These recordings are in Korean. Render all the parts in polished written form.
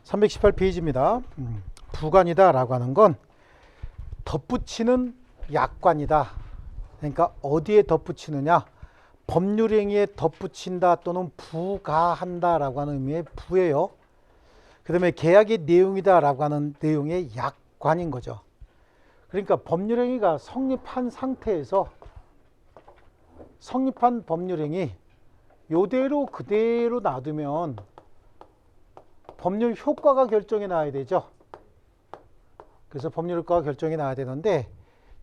318페이지입니다. 부관이다 라고 하는 건 덧붙이는 약관이다. 그러니까 어디에 덧붙이느냐, 법률행위에 덧붙인다 또는 부가한다 라고 하는 의미의 부예요. 그 다음에 계약의 내용이다 라고 하는 내용의 약관인 거죠. 그러니까 법률행위가 성립한 상태에서 성립한 법률행위 요대로 그대로 놔두면 법률 효과가 결정이 나야 되죠. 그래서 법률 효과가 결정이 나야 되는데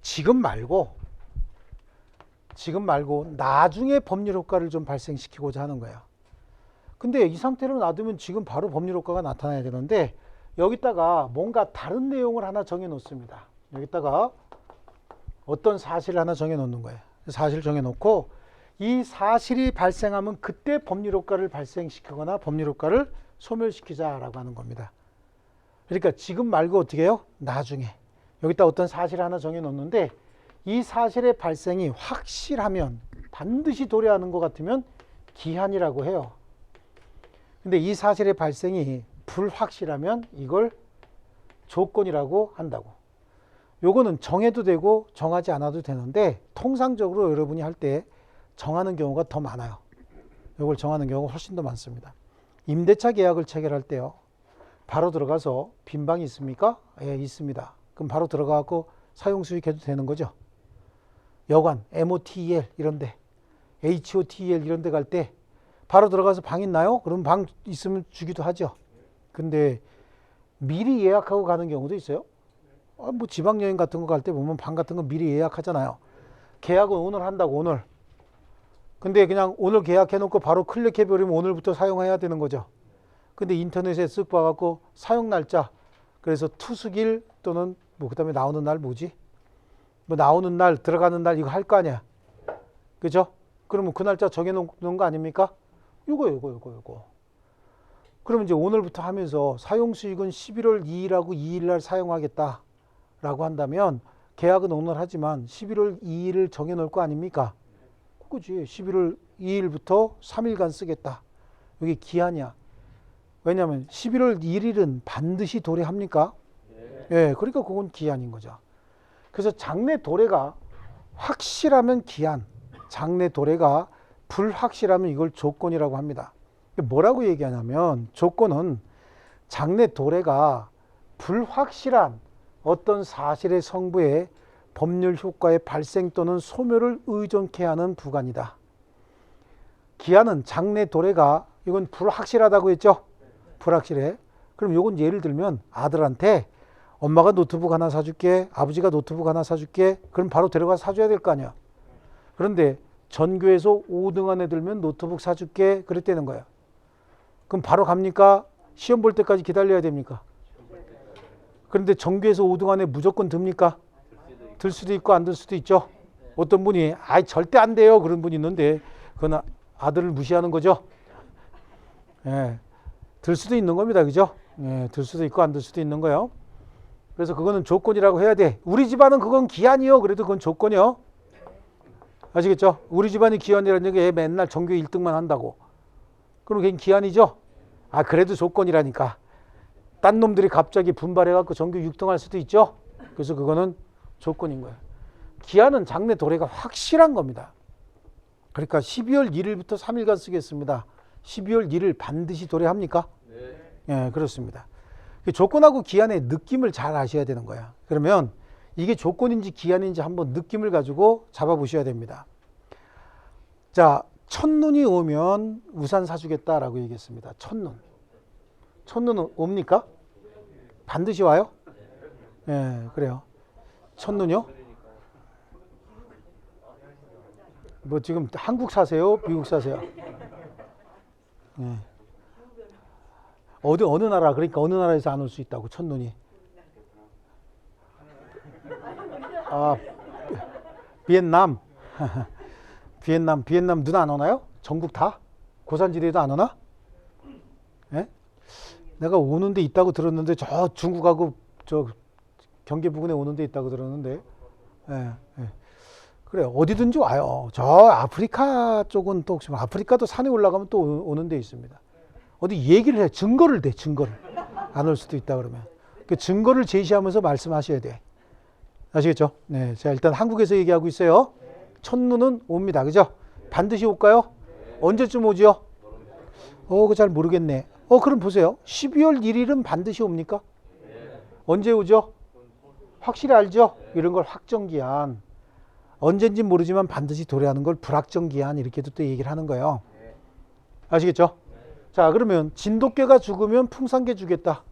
지금 말고 나중에 법률 효과를 좀 발생시키고자 하는 거예요. 근데 이 상태로 놔두면 지금 바로 법률 효과가 나타나야 되는데 여기다가 뭔가 다른 내용을 하나 정해 놓습니다. 여기다가 어떤 사실을 하나 정해 놓는 거예요. 사실을 정해 놓고 이 사실이 발생하면 그때 법률 효과를 발생시키거나 법률 효과를 소멸시키자라고 하는 겁니다. 그러니까 지금 말고 어떻게 해요? 나중에. 여기다 어떤 사실을 하나 정해 놓는데 이 사실의 발생이 확실하면, 반드시 도래하는 것 같으면 기한이라고 해요. 근데 이 사실의 발생이 불확실하면 이걸 조건이라고 한다고. 요거는 정해도 되고 정하지 않아도 되는데 통상적으로 여러분이 할 때 정하는 경우가 더 많아요. 요걸 정하는 경우가 훨씬 더 많습니다. 임대차 계약을 체결할 때요, 바로 들어가서 빈 방이 있습니까? 예, 있습니다. 그럼 바로 들어가고 사용 수익해도 되는 거죠. 여관, MOTEL 이런데, HOTEL 이런데 갈 때 바로 들어가서 방 있나요? 그럼 방 있으면 주기도 하죠. 근데 미리 예약하고 가는 경우도 있어요. 뭐 지방여행 같은 거 갈 때 보면 방 같은 거 미리 예약하잖아요. 계약은 오늘 한다고, 오늘. 근데 그냥 오늘 계약해놓고 바로 클릭해버리면 오늘부터 사용해야 되는 거죠. 근데 인터넷에 쓱 봐갖고 사용 날짜, 그래서 투숙일 또는 뭐 그다음에 나오는 날 뭐지? 뭐 나오는 날, 들어가는 날 이거 할 거 아니야. 그죠? 그러면 그 날짜 정해놓는 거 아닙니까? 요거. 그러면 이제 오늘부터 하면서 사용 수익은 11월 2일하고 2일 날 사용하겠다라고 한다면 계약은 오늘 하지만 11월 2일을 정해놓을 거 아닙니까? 그거지. 11월 2일부터 3일간 쓰겠다. 이게 기한이야. 왜냐하면 11월 1일은 반드시 도래합니까? 예, 그러니까 그건 기한인 거죠. 그래서 장래 도래가 확실하면 기한, 장래 도래가 불확실하면 이걸 조건이라고 합니다. 뭐라고 얘기하냐면 조건은 장래 도래가 불확실한 어떤 사실의 성부에 법률 효과의 발생 또는 소멸을 의존케 하는 부관이다. 기한은 장래 도래가, 이건 불확실하다고 했죠? 불확실해. 그럼 이건 예를 들면 아들한테 엄마가 노트북 하나 사줄게, 아버지가 노트북 하나 사줄게. 그럼 바로 데려가서 사줘야 될 거 아니야. 그런데 전교에서 5등한 애들면 노트북 사줄게 그랬다는 거야. 그럼 바로 갑니까? 시험 볼 때까지 기다려야 됩니까? 그런데 전교에서 5등한 애 무조건 듭니까? 들 수도 있고 안 들 수도 있죠. 어떤 분이 절대 안 돼요 그런 분이 있는데 그건 아들을 무시하는 거죠. 예, 들 수도 있는 겁니다. 그죠? 예, 들 수도 있고 안 들 수도 있는 거예요. 그래서 그거는 조건이라고 해야 돼. 우리 집안은 그건 기한이요. 그래도 그건 조건이요. 아시겠죠? 우리 집안이 기한이라는 게 맨날 전교 1등만 한다고. 그럼 그게 기한이죠? 그래도 조건이라니까. 딴 놈들이 갑자기 분발해갖고 전교 6등 할 수도 있죠? 그래서 그거는 조건인 거예요. 기한은 장래 도래가 확실한 겁니다. 그러니까 12월 1일부터 3일간 쓰겠습니다. 12월 1일 반드시 도래합니까? 네. 예, 그렇습니다. 조건하고 기한의 느낌을 잘 아셔야 되는 거야. 그러면 이게 조건인지 기한인지 한번 느낌을 가지고 잡아보셔야 됩니다. 자, 첫눈이 오면 우산 사주겠다라고 얘기했습니다. 첫눈은 옵니까? 반드시 와요? 예, 그래요. 첫눈이요? 뭐 지금 한국 사세요? 미국 사세요? 예. 어느 나라, 그러니까 어느 나라에서 안 올 수 있다고, 첫눈이. 비엔남. 비엔남 눈 안 오나요? 전국 다? 고산지대에도 안 오나? 예? 내가 오는 데 있다고 들었는데 저 중국하고 저 경계 부근에 오는 데 있다고 들었는데. 예. 그래, 어디든지 와요. 저 아프리카 쪽은 또 아프리카도 산에 올라가면 또 오는 데 있습니다. 어디 얘기를 해, 증거를 대, 증거를. 안 올 수도 있다 그러면. 그 증거를 제시하면서 말씀하셔야 돼. 아시겠죠? 네. 자, 일단 한국에서 얘기하고 있어요. 첫눈은 옵니다. 그죠? 반드시 올까요? 언제쯤 오죠? 그거 잘 모르겠네. 그럼 보세요. 12월 1일은 반드시 옵니까? 언제 오죠? 확실히 알죠? 이런 걸 확정기한. 언젠지 모르지만 반드시 도래하는 걸 불확정기한 이렇게도 또 얘기를 하는 거예요. 아시겠죠? 자, 그러면 진돗개가 죽으면 풍산개 주겠다.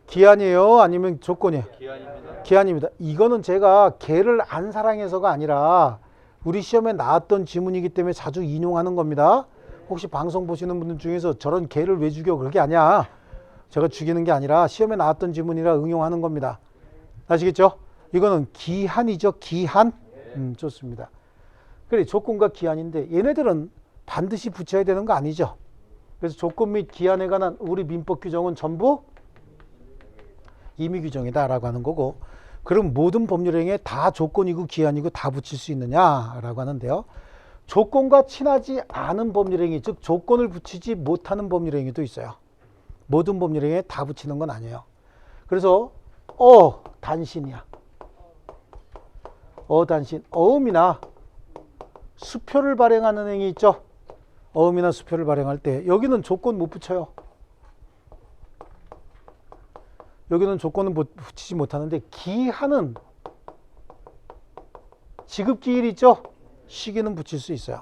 기한이에요? 아니면 조건이에요? 기한입니다. 기한입니다. 이거는 제가 개를 안 사랑해서가 아니라 우리 시험에 나왔던 지문이기 때문에 자주 인용하는 겁니다. 혹시 방송 보시는 분들 중에서 저런 개를 왜 죽여? 그게 아니야. 제가 죽이는 게 아니라 시험에 나왔던 지문이라 응용하는 겁니다. 아시겠죠? 이거는 기한이죠. 기한. 좋습니다. 그래, 조건과 기한인데 얘네들은 반드시 붙여야 되는 거 아니죠. 그래서 조건 및 기한에 관한 우리 민법 규정은 전부 임의 규정이다라고 하는 거고, 그럼 모든 법률행위에 다 조건이고 기한이고 다 붙일 수 있느냐라고 하는데요. 조건과 친하지 않은 법률행위, 즉 조건을 붙이지 못하는 법률행위도 있어요. 모든 법률행위에 다 붙이는 건 아니에요. 그래서 단신이야. 단신. 어음이나 수표를 발행하는 행위 있죠. 어음이나 수표를 발행할 때 여기는 조건 못 붙여요. 여기는 조건은 붙이지 못하는데 기한은 지급기일 있죠. 시기는 붙일 수 있어요.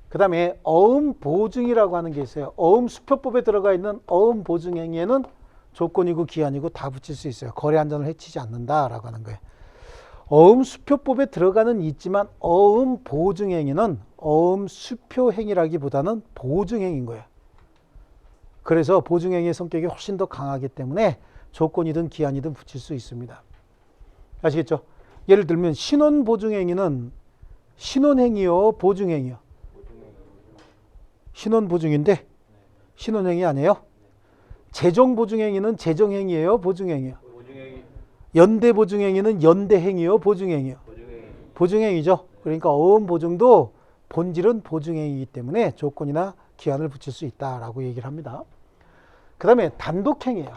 그 다음에 어음 보증이라고 하는 게 있어요. 어음 수표법에 들어가 있는 어음 보증 행위에는 조건이고 기한이고 다 붙일 수 있어요. 거래 안전을 해치지 않는다라고 하는 거예요. 어음 수표법에 들어가는 있지만 어음 보증 행위는 어음 수표 행위라기보다는 보증 행위인 거예요. 그래서 보증 행위의 성격이 훨씬 더 강하기 때문에 조건이든 기한이든 붙일 수 있습니다. 아시겠죠? 예를 들면 신원 보증 행위는 신원 행위요, 보증 행위요. 신원 보증인데 신원 행위 아니에요? 재정 보증 행위는 재정 행위예요, 보증 행위요. 연대 보증 행위는 연대 행위요, 보증 행위요. 보증 행위죠. 그러니까 어음 보증도 본질은 보증 행위이기 때문에 조건이나 기한을 붙일 수 있다라고 얘기를 합니다. 그 다음에 단독행위예요.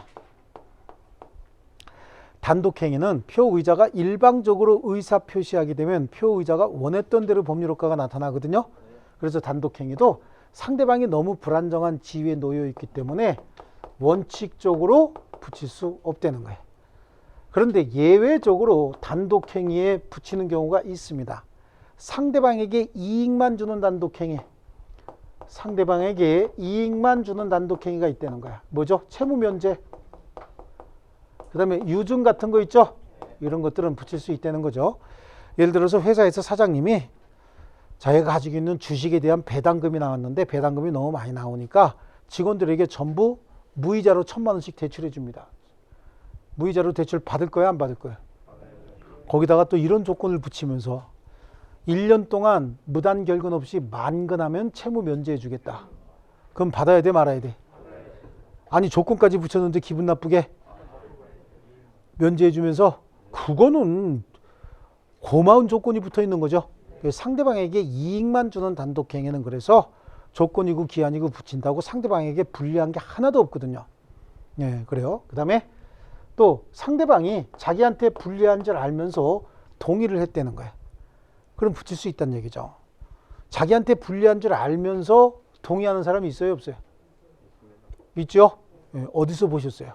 단독행위는 표의자가 일방적으로 의사 표시하게 되면 표의자가 원했던 대로 법률 효과가 나타나거든요. 그래서 단독행위도 상대방이 너무 불안정한 지위에 놓여 있기 때문에 원칙적으로 붙일 수 없다는 거예요. 그런데 예외적으로 단독행위에 붙이는 경우가 있습니다. 상대방에게 이익만 주는 단독행위. 상대방에게 이익만 주는 단독행위가 있다는 거야. 뭐죠? 채무면제. 그 다음에 유증 같은 거 있죠? 이런 것들은 붙일 수 있다는 거죠. 예를 들어서 회사에서 사장님이 자기가 가지고 있는 주식에 대한 배당금이 나왔는데 배당금이 너무 많이 나오니까 직원들에게 전부 무이자로 1,000만 원씩 대출해 줍니다. 무이자로 대출 받을 거야, 안 받을 거야? 거기다가 또 이런 조건을 붙이면서 1년 동안 무단결근 없이 만근하면 채무 면제해 주겠다. 그럼 받아야 돼, 말아야 돼? 아니, 조건까지 붙였는데 기분 나쁘게 면제해 주면서, 그거는 고마운 조건이 붙어 있는 거죠. 상대방에게 이익만 주는 단독행위는 그래서 조건이고 기한이고 붙인다고 상대방에게 불리한 게 하나도 없거든요. 예, 그래요. 그 다음에 또 상대방이 자기한테 불리한 줄 알면서 동의를 했다는 거예요. 그럼 붙일 수 있다는 얘기죠. 자기한테 불리한 줄 알면서 동의하는 사람이 있어요, 없어요? 있죠? 예, 어디서 보셨어요?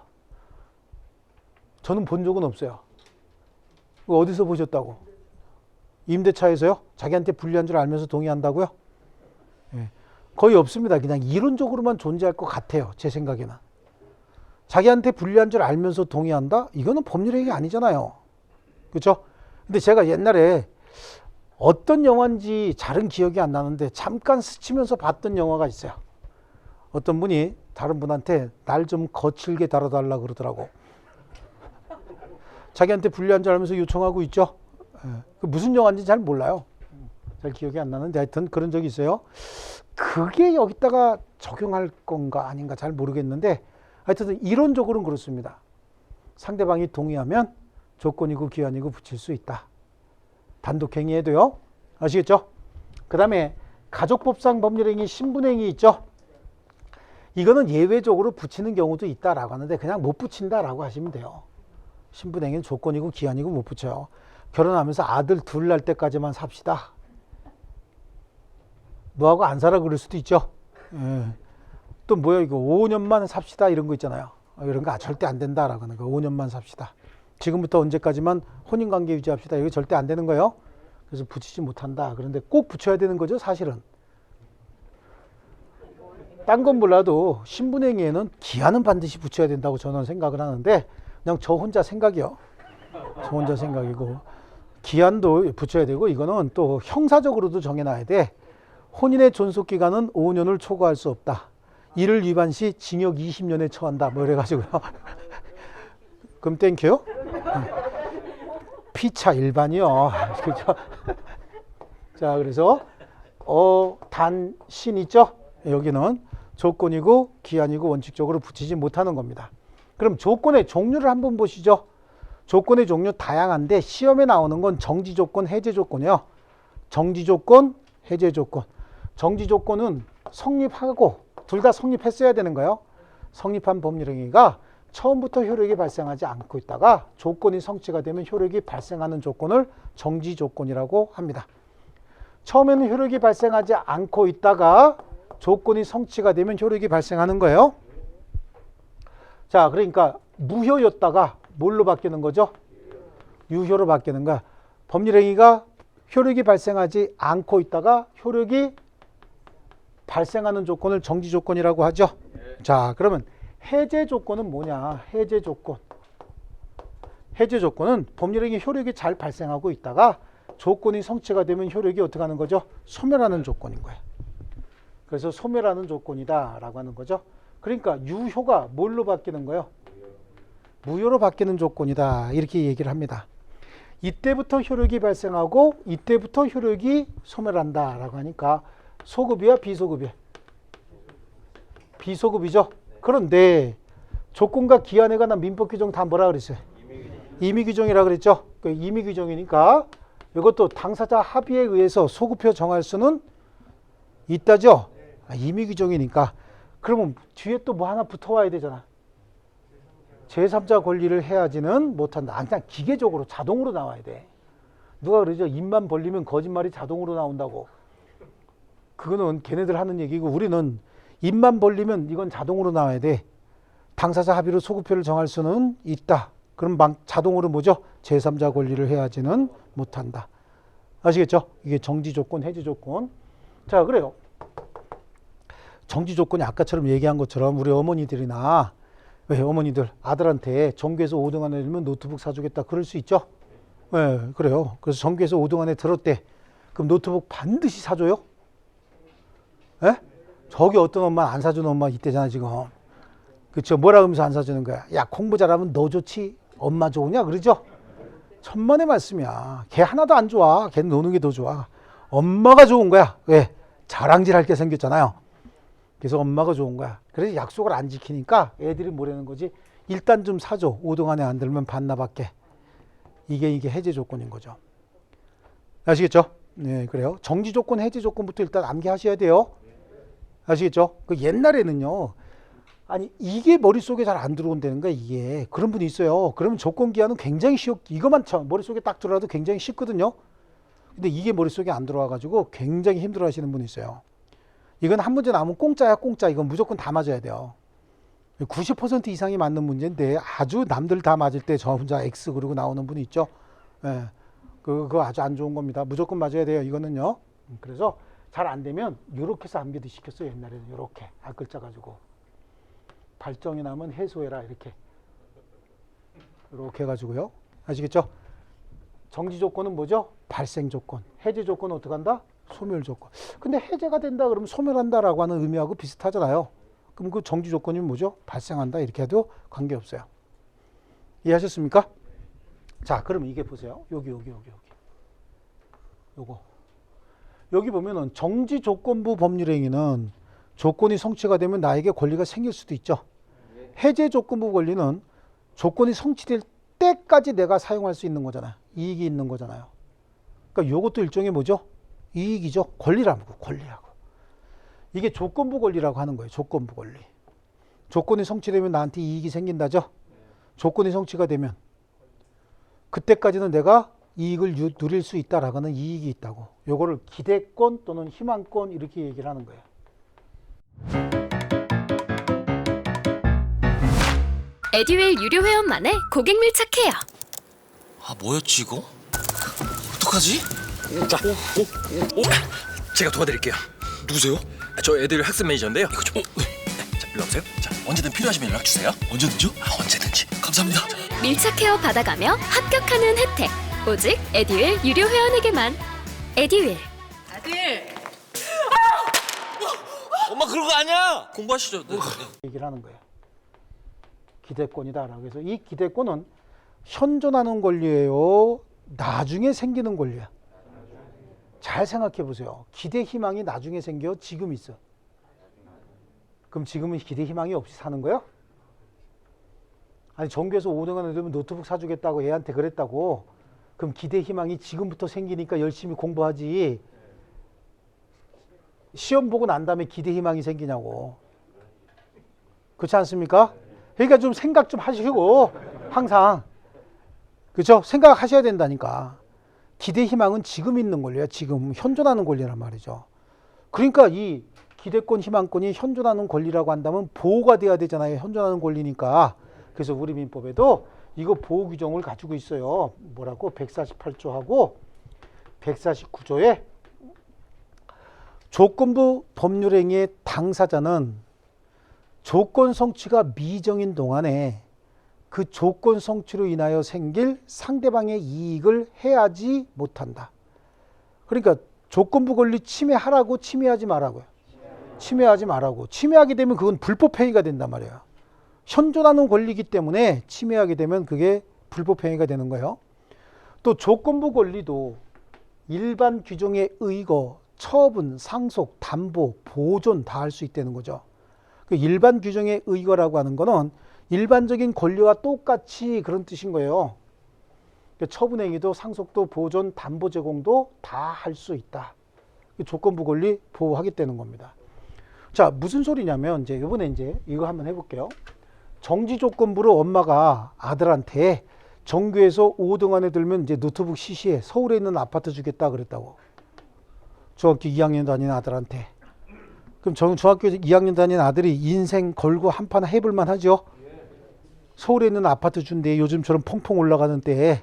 저는 본 적은 없어요. 어디서 보셨다고? 임대차에서요? 자기한테 불리한 줄 알면서 동의한다고요? 예, 거의 없습니다. 그냥 이론적으로만 존재할 것 같아요, 제 생각에는. 자기한테 불리한 줄 알면서 동의한다? 이거는 법률행위 아니잖아요. 그렇죠? 근데 제가 옛날에 어떤 영화인지 잘은 기억이 안 나는데 잠깐 스치면서 봤던 영화가 있어요. 어떤 분이 다른 분한테 날 좀 거칠게 다뤄달라 그러더라고. 자기한테 불리한 줄 알면서 요청하고 있죠. 그 무슨 영화인지 잘 몰라요. 잘 기억이 안 나는데 하여튼 그런 적이 있어요. 그게 여기다가 적용할 건가 아닌가 잘 모르겠는데 하여튼 이론적으로는 그렇습니다. 상대방이 동의하면 조건이고 기한이고 붙일 수 있다. 단독행위에도요. 아시겠죠? 그 다음에 가족법상 법률행위 신분행위 있죠. 이거는 예외적으로 붙이는 경우도 있다라고 하는데 그냥 못 붙인다라고 하시면 돼요. 신분행위는 조건이고 기한이고 못 붙여요. 결혼하면서 아들 둘 날 때까지만 삽시다. 너하고 안 살아 그럴 수도 있죠. 예. 또 뭐야 이거 5년만 삽시다 이런 거 있잖아요. 이런 거 절대 안 된다라고 하는 거. 5년만 삽시다. 지금부터 언제까지만 혼인관계 유지합시다. 이거 절대 안 되는 거예요. 그래서 붙이지 못한다. 그런데 꼭 붙여야 되는 거죠 사실은. 딴 건 몰라도 신분행위에는 기한은 반드시 붙여야 된다고 저는 생각을 하는데 그냥 저 혼자 생각이요. 저 혼자 생각이고 기한도 붙여야 되고 이거는 또 형사적으로도 정해놔야 돼. 혼인의 존속기간은 5년을 초과할 수 없다. 이를 위반 시 징역 20년에 처한다. 뭐 이래가지고요. 그럼 땡큐. 피차 일반이요. 그렇죠? 자, 그래서 단신 있죠? 여기는 조건이고 기한이고 원칙적으로 붙이지 못하는 겁니다. 그럼 조건의 종류를 한번 보시죠. 조건의 종류 다양한데 시험에 나오는 건 정지 조건, 해제 조건이요. 정지 조건, 해제 조건. 정지 조건은 성립하고 둘 다 성립했어야 되는 거예요. 성립한 법률행위가 처음부터 효력이 발생하지 않고 있다가 조건이 성취가 되면 효력이 발생하는 조건을 정지 조건이라고 합니다. 처음에는 효력이 발생하지 않고 있다가 조건이 성취가 되면 효력이 발생하는 거예요. 자, 그러니까 무효였다가 뭘로 바뀌는 거죠? 유효로 바뀌는 거야. 법률행위가 효력이 발생하지 않고 있다가 효력이 발생하는 조건을 정지 조건이라고 하죠. 자, 그러면 해제 조건은 뭐냐? 해제 조건. 해제 조건은 법률행위 효력이 잘 발생하고 있다가 조건이 성취가 되면 효력이 어떻게 하는 거죠? 소멸하는 조건인 거예요. 그래서 소멸하는 조건이다라고 하는 거죠. 그러니까 유효가 뭘로 바뀌는 거예요? 무효로 바뀌는 조건이다. 이렇게 얘기를 합니다. 이때부터 효력이 발생하고 이때부터 효력이 소멸한다라고 하니까 소급이야 비소급이야? 비소급이죠. 그런데 조건과 기한에 관한 민법 규정 다 뭐라 그랬어요? 임의 규정이라 그랬죠. 임의 규정이니까 이것도 당사자 합의에 의해서 소급표 정할 수는 있다죠. 임의 규정이니까 그러면 뒤에 또 뭐 하나 붙어와야 되잖아. 제3자 권리를 해야지는 못한다. 그냥 기계적으로 자동으로 나와야 돼. 누가 그러죠? 입만 벌리면 거짓말이 자동으로 나온다고. 그거는 걔네들 하는 얘기고 우리는 입만 벌리면 이건 자동으로 나와야 돼. 당사자 합의로 소급표를 정할 수는 있다. 그럼 자동으로 뭐죠? 제3자 권리를 해야지는 못한다. 아시겠죠? 이게 정지 조건, 해제 조건. 자, 그래요. 정지 조건이 아까처럼 얘기한 것처럼 우리 어머니들이나 왜 어머니들 아들한테 전교에서 5등 안에 들면 노트북 사주겠다 그럴 수 있죠? 네, 그래요. 그래서 전교에서 5등 안에 들었대. 그럼 노트북 반드시 사줘요? 예? 저기 어떤 엄마 안 사주는 엄마 있대잖아 지금. 그쵸? 뭐라 하면서 안 사주는 거야? 야 공부 잘하면 너 좋지 엄마 좋으냐 그러죠? 천만의 말씀이야. 걔 하나도 안 좋아. 걔는 노는 게 더 좋아. 엄마가 좋은 거야. 왜? 자랑질할 게 생겼잖아요. 그래서 엄마가 좋은 거야. 그래서 약속을 안 지키니까 애들이 뭐라는 거지? 일단 좀 사줘. 5등 안에 안 들면 반납할게. 이게 해제 조건인 거죠. 아시겠죠? 네, 그래요. 정지 조건, 해제 조건부터 일단 암기하셔야 돼요. 아시겠죠? 그 옛날에는요. 아니 이게 머릿속에 잘 안 들어온다는 거야 이게. 그런 분이 있어요. 그러면 조건 기한은 굉장히 이거만 머릿속에 딱 들어와도 굉장히 쉽거든요. 근데 이게 머릿속에 안 들어와 가지고 굉장히 힘들어 하시는 분이 있어요. 이건 한 문제 나오면 공짜야 공짜. 이건 무조건 다 맞아야 돼요. 90% 이상이 맞는 문제인데 아주 남들 다 맞을 때 저 혼자 X 그러고 나오는 분이 있죠. 예. 그거 아주 안 좋은 겁니다. 무조건 맞아야 돼요 이거는요. 그래서 잘 안 되면 요렇게 해서 암기도 시켰어요 옛날에는. 요렇게 앞글자 가지고 발정이 나면 해소해라 이렇게 해가지고요. 아시겠죠? 정지 조건은 뭐죠? 발생 조건. 해제 조건은 어떻게 한다? 소멸 조건. 근데 해제가 된다 그러면 소멸한다라고 하는 의미하고 비슷하잖아요. 그럼 그 정지 조건이 뭐죠? 발생한다 이렇게 해도 관계없어요. 이해하셨습니까? 자, 그럼 이게 보세요. 여기. 요거. 여기 보면은 정지 조건부 법률행위는 조건이 성취가 되면 나에게 권리가 생길 수도 있죠. 해제 조건부 권리는 조건이 성취될 때까지 내가 사용할 수 있는 거잖아요. 이익이 있는 거잖아요. 그러니까 이것도 일종의 뭐죠? 이익이죠. 권리라고. 이게 조건부 권리라고 하는 거예요. 조건부 권리. 조건이 성취되면 나한테 이익이 생긴다죠. 조건이 성취가 되면 그때까지는 내가 이익을 누릴 수 있다라고는 이익이 있다고. 요거를 기대권 또는 희망권 이렇게 얘기를 하는 거예요. 에듀윌 유료 회원만의 고객 밀착해요. 아, 뭐였지 이거? 어떡하지? 자, 제가 도와드릴게요. 누구세요? 저 애들 학습 매니저인데요. 이거 좀. 네. 자, 일로 오세요. 자, 언제든 필요하시면 연락 주세요. 언제든지요? 언제든지. 감사합니다. 밀착 케어 받아가며 합격하는 혜택. 오직 에듀윌 유료 회원에게만. 에듀윌. 아들, 엄마 그런 거 아니야. 공부하시죠. 네. 얘기를 하는 거예요. 기대권이다라고 해서 이 기대권은 현존하는 권리예요? 나중에 생기는 권리야? 잘 생각해 보세요. 기대 희망이 나중에 생겨? 지금 있어? 그럼 지금은 기대 희망이 없이 사는 거야? 아니 전교에서 5등안에 되면 노트북 사주겠다고 애한테 그랬다고. 그럼 기대 희망이 지금부터 생기니까 열심히 공부하지. 시험 보고 난 다음에 기대 희망이 생기냐고. 그렇지 않습니까? 그러니까 좀 생각 좀 하시고 항상. 그렇죠? 생각하셔야 된다니까. 기대 희망은 지금 있는 권리야. 지금 현존하는 권리란 말이죠. 그러니까 이 기대권 희망권이 현존하는 권리라고 한다면 보호가 돼야 되잖아요. 현존하는 권리니까. 그래서 우리 민법에도 이거 보호 규정을 가지고 있어요. 뭐라고? 148조하고 149조에 조건부 법률행위의 당사자는 조건 성취가 미정인 동안에 그 조건 성취로 인하여 생길 상대방의 이익을 해하지 못한다. 그러니까 조건부 권리 침해하라고 침해하지 말라고요. 침해하지 말라고. 침해하게 되면 그건 불법행위가 된단 말이에요. 현존하는 권리이기 때문에 침해하게 되면 그게 불법행위가 되는 거예요. 또 조건부 권리도 일반 규정에 의거, 처분, 상속, 담보, 보존 다 할 수 있다는 거죠. 그 일반 규정에 의거라고 하는 거는 일반적인 권리와 똑같이 그런 뜻인 거예요. 처분행위도 상속도 보존, 담보 제공도 다 할 수 있다. 조건부 권리 보호하겠다는 겁니다. 자, 무슨 소리냐면 이번에 이거 한번 해볼게요. 정지 조건부로 엄마가 아들한테 전교에서 5등 안에 들면 노트북 시시해 서울에 있는 아파트 주겠다 그랬다고. 중학교 2학년 다니는 아들한테. 그럼 중학교 2학년 다니는 아들이 인생 걸고 한판 해볼만 하죠? 서울에 있는 아파트 준대. 요즘처럼 펑펑 올라가는 때에.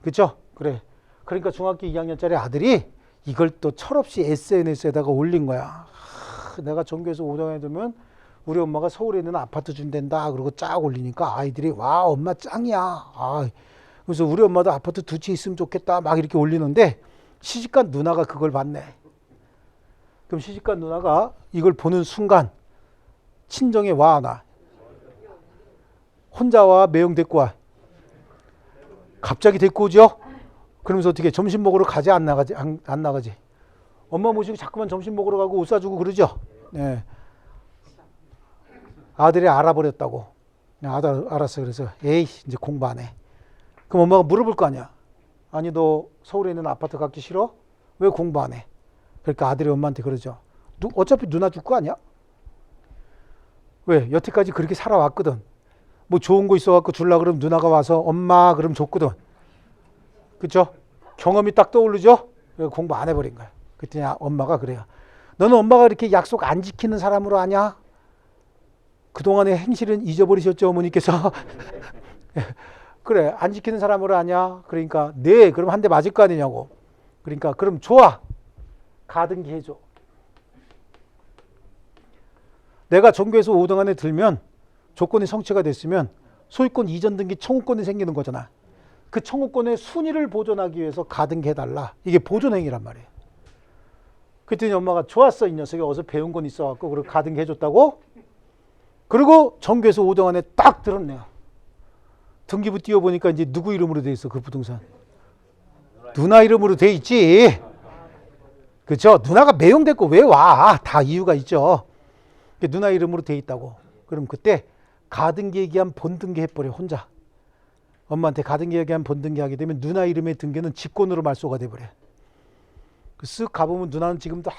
그죠? 그래. 그러니까 중학교 2학년짜리 아들이 이걸 또 철없이 SNS에다가 올린 거야. 내가 전교에서 5등에 들면 우리 엄마가 서울에 있는 아파트 준댄다. 그러고 쫙 올리니까 아이들이 와 엄마 짱이야. 아, 그래서 우리 엄마도 아파트 두 채 있으면 좋겠다. 막 이렇게 올리는데 시집간 누나가 그걸 봤네. 그럼 시집간 누나가 이걸 보는 순간 친정에 와 나. 혼자 와 매형 데리고 와. 갑자기 데리고 오죠? 그러면서 어떻게 점심 먹으러 가지 안 나가지? 안 나가지? 엄마 모시고 자꾸만 점심 먹으러 가고 옷 사주고 그러죠? 네. 아들이 알아버렸다고. 아들 알았어. 그래서 에이 이제 공부 안 해. 그럼 엄마가 물어볼 거 아니야. 아니 너 서울에 있는 아파트 갖기 싫어? 왜 공부 안 해? 그러니까 아들이 엄마한테 그러죠. 어차피 누나 줄 거 아니야? 왜? 여태까지 그렇게 살아왔거든. 뭐 좋은 거 있어갖고 줄라 그러면 누나가 와서 엄마 그럼 줬거든. 그쵸? 경험이 딱 떠오르죠? 공부 안 해버린 거야. 그랬더니 엄마가 그래요. 너는 엄마가 이렇게 약속 안 지키는 사람으로 아냐? 그동안의 행실은 잊어버리셨죠, 어머니께서? 그래, 안 지키는 사람으로 아냐? 그러니까 네, 그럼 한 대 맞을 거 아니냐고. 그러니까 그럼 좋아. 가등기 해줘. 내가 전교에서 5등 안에 들면 조건이 성취가 됐으면 소유권 이전 등기 청구권이 생기는 거잖아. 그 청구권의 순위를 보존하기 위해서 가등기 해달라. 이게 보존행위란 말이에요. 그랬더니 엄마가 좋았어. 이 녀석이 어디서 배운 건 있어갖고 그리고 가등기 해줬다고. 그리고 전교에서 5등 안에 딱 들었네요. 등기부 띄워보니까 이제 누구 이름으로 돼 있어 그 부동산. 누나 이름으로 돼 있지. 그렇죠? 누나가 매형됐고 왜 와? 다 이유가 있죠. 누나 이름으로 돼 있다고. 그럼 그때 가등기 얘기한 본등기 해버려 혼자. 엄마한테 가등기 얘기한 본등기 하게 되면 누나 이름의 등기는 직권으로 말소가 돼버려. 쓱 가보면 누나는 지금도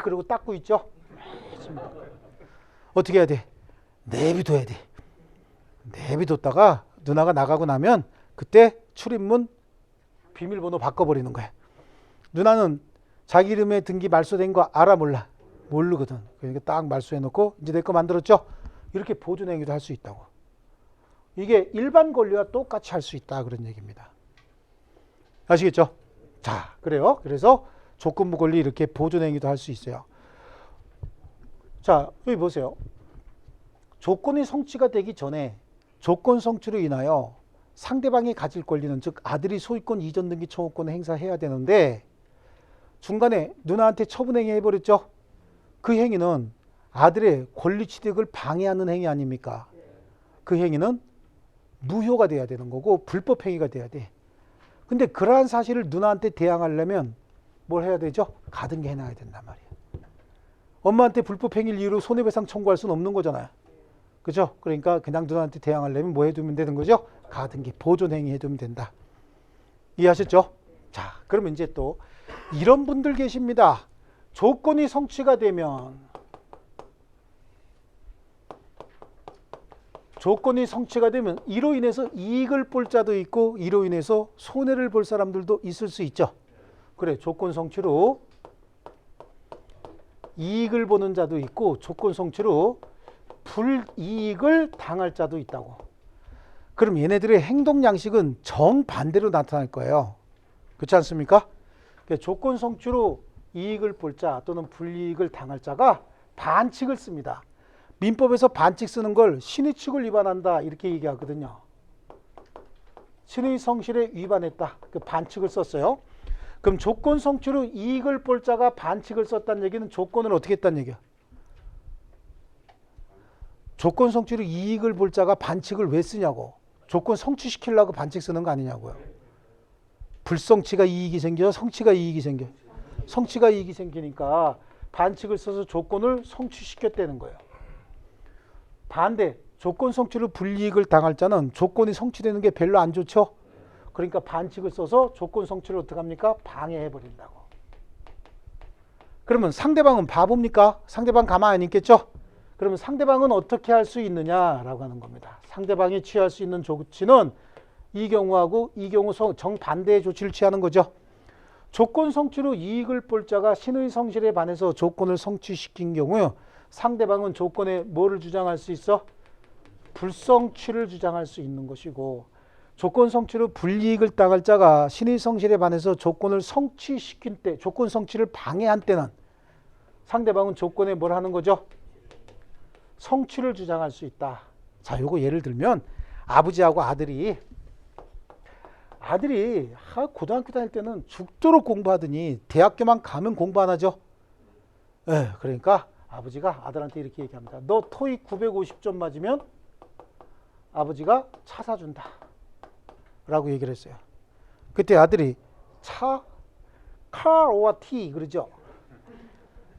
그러고 닦고 있죠. 어떻게 해야 돼? 내비둬야 돼. 내비뒀다가 누나가 나가고 나면 그때 출입문 비밀번호 바꿔버리는 거야. 누나는 자기 이름에 등기 말소된 거 알아 몰라? 모르거든. 그러니까 딱 말소해놓고 이제 내 거 만들었죠? 이렇게 보존행위도 할 수 있다고. 이게 일반 권리와 똑같이 할 수 있다 그런 얘기입니다. 아시겠죠? 자, 그래요. 그래서 조건부 권리 이렇게 보존행위도 할 수 있어요. 자, 여기 보세요. 조건이 성취가 되기 전에 조건 성취로 인하여 상대방이 가질 권리는, 즉 아들이 소유권 이전 등기 청구권을 행사해야 되는데 중간에 누나한테 처분행위 해버렸죠. 그 행위는 아들의 권리 취득을 방해하는 행위 아닙니까? 그 행위는 무효가 돼야 되는 거고 불법 행위가 돼야 돼. 근데 그러한 사실을 누나한테 대항하려면 뭘 해야 되죠? 가등기 해놔야 된단 말이에요. 엄마한테 불법 행위를 이유로 손해배상 청구할 수는 없는 거잖아요. 그죠? 그러니까 그냥 누나한테 대항하려면 뭐 해두면 되는 거죠? 가등기, 보존행위 해두면 된다. 이해하셨죠? 자, 그러면 이제 또 이런 분들 계십니다. 조건이 성취가 되면 이로 인해서 이익을 볼 자도 있고 이로 인해서 손해를 볼 사람들도 있을 수 있죠. 그래, 조건 성취로 이익을 보는 자도 있고 조건 성취로 불이익을 당할 자도 있다고. 그럼 얘네들의 행동 양식은 정반대로 나타날 거예요. 그렇지 않습니까? 조건 성취로 이익을 볼 자 또는 불이익을 당할 자가 반칙을 씁니다. 민법에서 반칙 쓰는 걸 신의축을 위반한다 이렇게 얘기하거든요. 신의 성실에 위반했다. 그 반칙을 썼어요. 그럼 조건 성취로 이익을 볼 자가 반칙을 썼다는 얘기는 조건을 어떻게 했다는 얘기야? 조건 성취로 이익을 볼 자가 반칙을 왜 쓰냐고. 조건 성취시키려고 반칙 쓰는 거 아니냐고요. 불성취가 이익이 생겨, 성취가 이익이 생겨. 성취가 이익이 생기니까 반칙을 써서 조건을 성취시켰다는 거예요. 반대, 조건 성취로 불이익을 당할 자는 조건이 성취되는 게 별로 안 좋죠. 그러니까 반칙을 써서 조건 성취를 어떻게 합니까? 방해해버린다고. 그러면 상대방은 바보입니까? 상대방 가만히 안 있겠죠? 그러면 상대방은 어떻게 할 수 있느냐라고 하는 겁니다. 상대방이 취할 수 있는 조치는 이 경우하고 이 경우 정반대의 조치를 취하는 거죠. 조건 성취로 이익을 볼 자가 신의 성실에 반해서 조건을 성취시킨 경우 상대방은 조건에 뭐를 주장할 수 있어? 불성취를 주장할 수 있는 것이고, 조건 성취로 불이익을 당할 자가 신의 성실에 반해서 조건을 성취시킨 때, 조건 성취를 방해한 때는 상대방은 조건에 뭘 하는 거죠? 성취를 주장할 수 있다. 자, 요거 예를 들면 아버지하고 아들이 고등학교 다닐 때는 죽도록 공부하더니 대학교만 가면 공부 안 하죠. 그러니까 아버지가 아들한테 이렇게 얘기합니다. 너 토익 950점 맞으면 아버지가 차 사준다 라고 얘기를 했어요. 그때 아들이 차? car or tea 그러죠.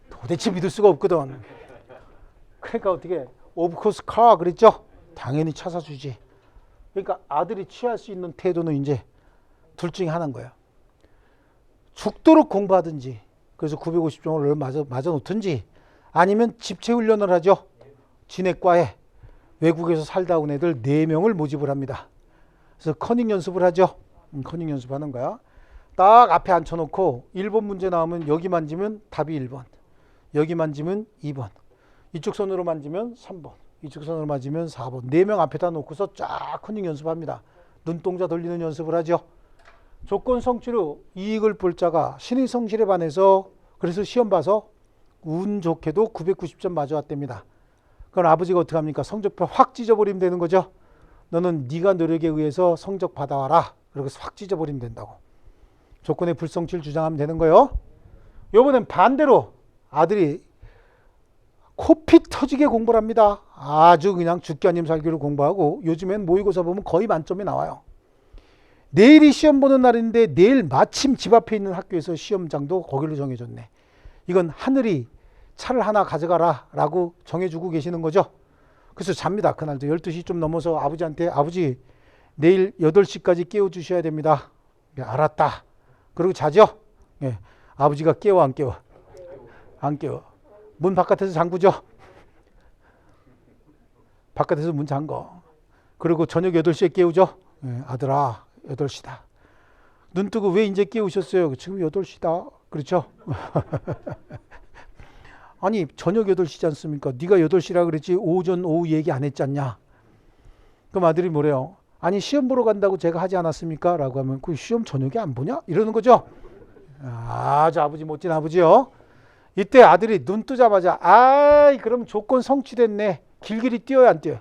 도대체 믿을 수가 없거든. 그러니까 어떻게 of course car 그랬죠. 당연히 차 사주지. 그러니까 아들이 취할 수 있는 태도는 이제 둘 중에 하나인 거예요. 죽도록 공부하든지, 그래서 950점을 맞아 놓든지, 아니면 집체 훈련을 하죠. 진액과에 외국에서 살다 온 애들 4명을 모집을 합니다. 그래서 커닝 연습을 하죠. 커닝 연습하는 거야. 딱 앞에 앉혀놓고 1번 문제 나오면 여기 만지면 답이 1번, 여기 만지면 2번, 이쪽 손으로 만지면 3번, 이쪽 손으로 만지면 4번. 4명 앞에다 놓고서 쫙 커닝 연습합니다. 눈동자 돌리는 연습을 하죠. 조건 성취로 이익을 볼 자가 신의 성실에 반해서, 그래서 시험 봐서 운 좋게도 990점 맞아왔답니다. 그럼 아버지가 어떻게 합니까? 성적표 확 찢어버리면 되는 거죠. 너는 네가 노력에 의해서 성적 받아와라. 그러고 확 찢어버리면 된다고. 조건의 불성취를 주장하면 되는 거예요. 요번엔 반대로 아들이 코피 터지게 공부를 합니다. 아주 그냥 죽기 아니면 살기로 공부하고, 요즘엔 모의고사 보면 거의 만점이 나와요. 내일이 시험 보는 날인데 내일 마침 집 앞에 있는 학교에서 시험장도 거기로 정해줬네. 이건 하늘이 차를 하나 가져가라 라고 정해주고 계시는 거죠. 그래서 잡니다. 그날도 12시 좀 넘어서 아버지한테, 아버지 내일 8시까지 깨워주셔야 됩니다. 알았다. 그리고 자죠. 아버지가 깨워 안 깨워? 안 깨워. 문 바깥에서 잠그죠. 바깥에서 문 잠궈. 그리고 저녁 8시에 깨우죠. 예, 아들아 8시다. 눈 뜨고 왜 이제 깨우셨어요? 지금 8시다. 그렇죠? 아니 저녁 8시지 않습니까? 네가 8시라 그랬지 오전 오후 얘기 안 했잖냐. 그럼 아들이 뭐래요? 아니 시험 보러 간다고 제가 하지 않았습니까? 라고 하면 그 시험 저녁에 안 보냐? 이러는 거죠. 아주 아버지 멋진 아버지요. 이때 아들이 눈 뜨자마자 아이 그럼 조건 성취됐네. 길길이 뛰어야 안 뛰어요?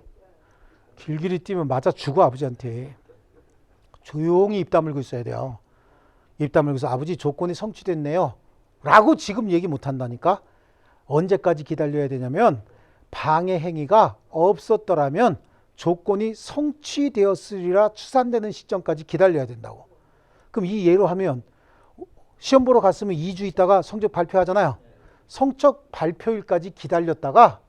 길길이 뛰면 맞아 죽어 아버지한테. 조용히 입 다물고 있어야 돼요. 입 다물고서 아버지 조건이 성취됐네요. 라고 지금 얘기 못 한다니까. 언제까지 기다려야 되냐면 방해 행위가 없었더라면 조건이 성취되었으리라 추산되는 시점까지 기다려야 된다고. 그럼 이 예로 하면 시험 보러 갔으면 2주 있다가 성적 발표하잖아요. 성적 발표일까지 기다렸다가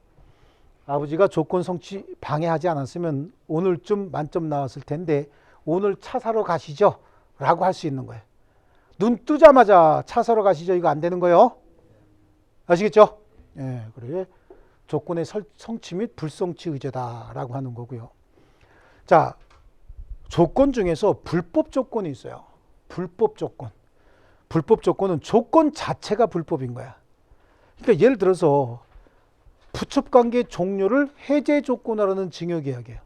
아버지가 조건 성취 방해하지 않았으면 오늘쯤 만점 나왔을 텐데 오늘 차 사러 가시죠 라고 할 수 있는 거예요. 눈 뜨자마자 차 사러 가시죠 이거 안 되는 거예요. 아시겠죠? 예, 그래 조건의 성취 및 불성취 의제다라고 하는 거고요. 자, 조건 중에서 불법 조건이 있어요. 불법 조건. 불법 조건은 조건 자체가 불법인 거야. 그러니까 예를 들어서 부첩관계 종료를 해제 조건하라는 증여계약이에요.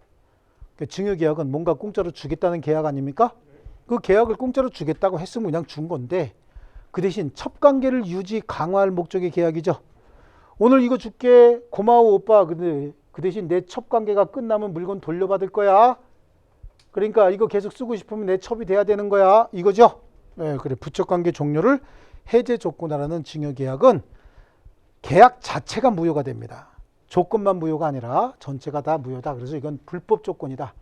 그러니까 증여계약은 뭔가 공짜로 주겠다는 계약 아닙니까? 그 계약을 공짜로 주겠다고 했으면 그냥 준 건데 그 대신 첩관계를 유지 강화할 목적의 계약이죠. 오늘 이거 줄게 고마워 오빠. 근데 그 대신 내 첩관계가 끝나면 물건 돌려받을 거야. 그러니까 이거 계속 쓰고 싶으면 내 첩이 돼야 되는 거야. 이거죠. 네, 그래. 부첩관계 종료를 해제 조건하라는 증여계약은 계약 자체가 무효가 됩니다. 조건만 무효가 아니라 전체가 다 무효다. 그래서 이건 불법 조건이다.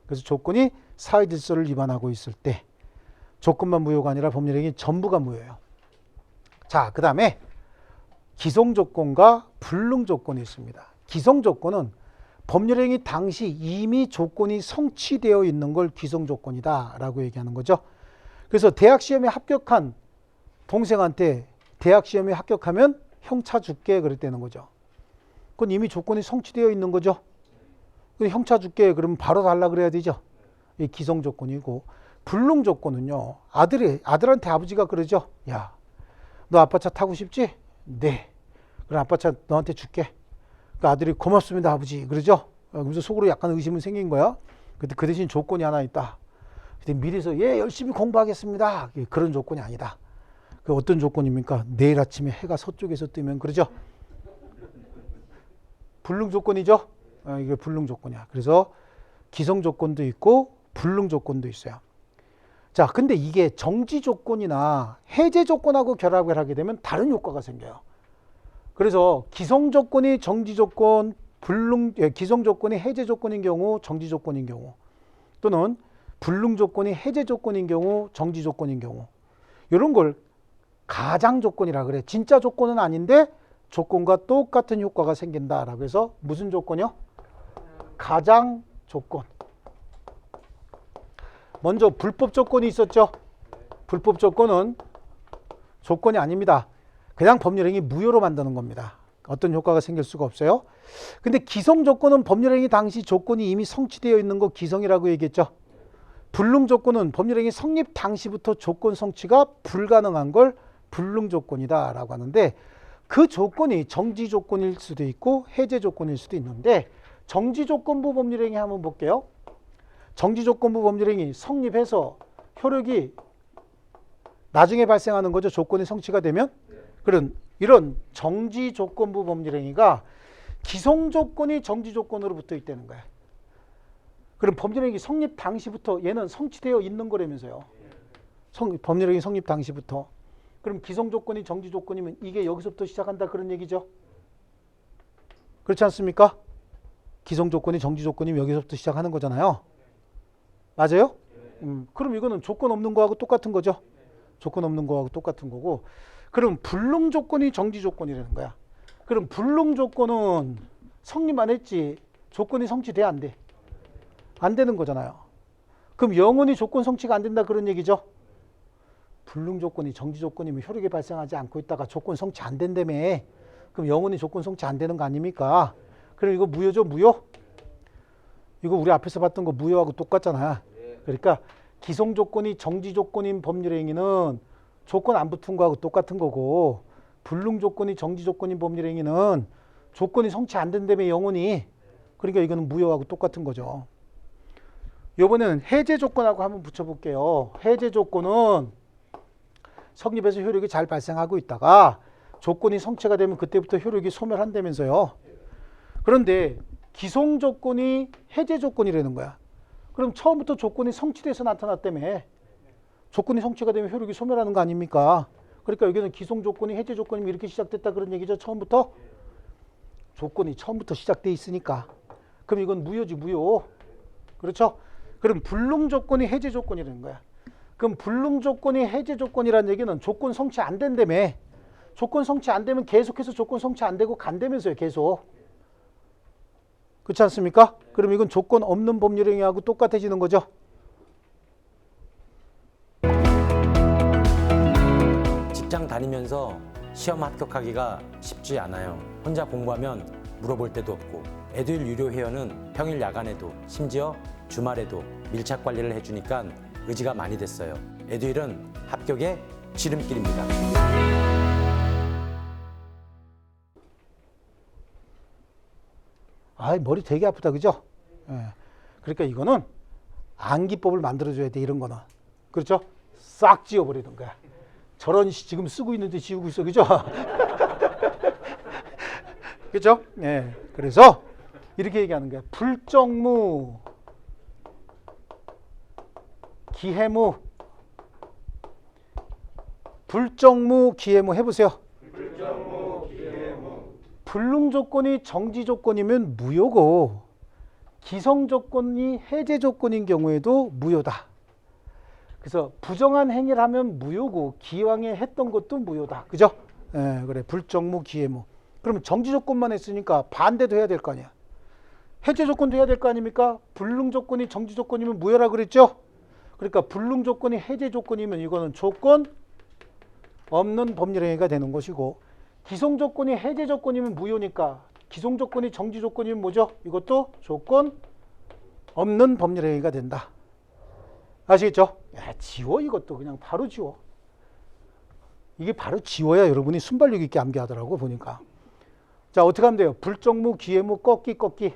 그래서 조건이 사회질서를 위반하고 있을 때 조건만 무효가 아니라 법률행위 전부가 무효예요. 자, 그 다음에 기성조건과 불능조건이 있습니다. 기성조건은 법률행위 당시 이미 조건이 성취되어 있는 걸 기성조건이다 라고 얘기하는 거죠. 그래서 대학시험에 합격한 동생한테 대학시험에 합격하면 형 차 줄게 그랬다는 거죠. 그건 이미 조건이 성취되어 있는 거죠. 형 차 줄게 그러면 바로 달라 그래야 되죠. 이 기성조건이고 불능조건은요. 아들한테 아버지가 그러죠. 야, 너 아빠 차 타고 싶지? 네. 그럼 아빠 차 너한테 줄게. 그 아들이 고맙습니다 아버지 그러죠. 그래서 속으로 약간 의심은 생긴 거야. 근데 그 대신 조건이 하나 있다. 근데 미리서 예 열심히 공부하겠습니다. 그런 조건이 아니다. 그 어떤 조건입니까? 내일 아침에 해가 서쪽에서 뜨면 그러죠. 불능 조건이죠. 이게 불능 조건이야. 그래서 기성 조건도 있고 불능 조건도 있어요. 자, 근데 이게 정지 조건이나 해제 조건하고 결합을 하게 되면 다른 효과가 생겨요. 그래서 기성 조건이 정지 조건, 기성 조건이 해제 조건인 경우, 정지 조건인 경우, 또는 불능 조건이 해제 조건인 경우, 정지 조건인 경우, 이런 걸 가장 조건이라 그래. 진짜 조건은 아닌데 조건과 똑같은 효과가 생긴다라고 해서 무슨 조건이요? 가장 조건. 먼저 불법 조건이 있었죠. 불법 조건은 조건이 아닙니다. 그냥 법률행위 무효로 만드는 겁니다. 어떤 효과가 생길 수가 없어요. 근데 기성 조건은 법률행위 당시 조건이 이미 성취되어 있는 거 기성이라고 얘기했죠. 불능 조건은 법률행위 성립 당시부터 조건 성취가 불가능한 걸 불능 조건이다 라고 하는데 그 조건이 정지 조건일 수도 있고 해제 조건일 수도 있는데 정지 조건부 법률행위 한번 볼게요. 정지 조건부 법률행위 성립해서 효력이 나중에 발생하는 거죠. 조건이 성취가 되면. 그런 이런 정지 조건부 법률행위가 기성 조건이 정지 조건으로 붙어 있다는 거야. 그럼 법률행위 성립 당시부터 얘는 성취되어 있는 거라면서요. 법률행위 성립 당시부터. 그럼 기성 조건이 정지 조건이면 이게 여기서부터 시작한다 그런 얘기죠. 그렇지 않습니까? 기성 조건이 정지 조건이면 여기서부터 시작하는 거잖아요. 맞아요? 그럼 이거는 조건 없는 거하고 똑같은 거죠. 조건 없는 거하고 똑같은 거고. 그럼 불능 조건이 정지 조건이라는 거야. 그럼 불능 조건은 성립만 했지 조건이 성취돼 안 돼? 안 되는 거잖아요. 그럼 영원히 조건 성취가 안 된다 그런 얘기죠. 불능 조건이 정지 조건이면 효력이 발생하지 않고 있다가 조건 성취 안 된다며. 그럼 영원히 조건 성취 안 되는 거 아닙니까? 그럼 이거 무효죠, 무효? 이거 우리 앞에서 봤던 거 무효하고 똑같잖아. 그러니까 기성 조건이 정지 조건인 법률행위는 조건 안 붙은 거하고 똑같은 거고, 불능 조건이 정지 조건인 법률행위는 조건이 성취 안 된다며 영원히, 그러니까 이거는 무효하고 똑같은 거죠. 이번에는 해제 조건하고 한번 붙여볼게요. 해제 조건은 성립해서 효력이 잘 발생하고 있다가 조건이 성취가 되면 그때부터 효력이 소멸한다면서요. 그런데 기성 조건이 해제 조건이라는 거야. 그럼 처음부터 조건이 성취돼서 나타났다며. 조건이 성취가 되면 효력이 소멸하는 거 아닙니까? 그러니까 여기는 기성 조건이 해제 조건이면 이렇게 시작됐다 그런 얘기죠. 처음부터. 조건이 처음부터 시작돼 있으니까. 그럼 이건 무효지, 무효. 그렇죠? 그럼 불능 조건이 해제 조건이라는 거야. 그럼 불능 조건이 해제 조건이라는 얘기는 조건 성취 안 된다며. 조건 성취 안 되면 계속해서 조건 성취 안 되고 간다면서요, 계속. 그렇지 않습니까? 그럼 이건 조건 없는 법률행위하고 똑같아지는 거죠. 직장 다니면서 시험 합격하기가 쉽지 않아요. 혼자 공부하면 물어볼 데도 없고, 에듀윌 유료 회원은 평일 야간에도 심지어 주말에도 밀착 관리를 해주니까 의지가 많이 됐어요. 에듀윌은 합격의 지름길입니다. 아이, 머리 되게 아프다, 그죠? 예. 그러니까 이거는 암기법을 만들어줘야 돼, 이런 거는. 그렇죠? 싹 지워버리는 거야. 저런 지금 쓰고 있는데 지우고 있어, 그죠? 그렇죠? 예. 그래서 이렇게 얘기하는 거야. 불정무, 기해무, 불정무, 기해무 해보세요. 불능 조건이 정지 조건이면 무효고, 기성 조건이 해제 조건인 경우에도 무효다. 그래서 부정한 행위를 하면 무효고, 기왕에 했던 것도 무효다. 그죠? 예, 그래. 불정무, 기해무. 그러면 정지 조건만 했으니까 반대도 해야 될 거 아니야. 해제 조건도 해야 될 거 아닙니까? 불능 조건이 정지 조건이면 무효라 그랬죠? 그러니까 불능 조건이 해제 조건이면 이거는 조건 없는 법률행위가 되는 것이고, 기성 조건이 해제 조건이면 무효니까 기성 조건이 정지 조건이면 뭐죠? 이것도 조건 없는 법률행위가 된다. 아시겠죠? 야, 지워, 이것도 그냥 바로 지워. 이게 바로 지워야 여러분이 순발력 있게 암기하더라고 보니까. 자, 어떻게 하면 돼요? 불정무, 기해무, 꺾기, 꺾기.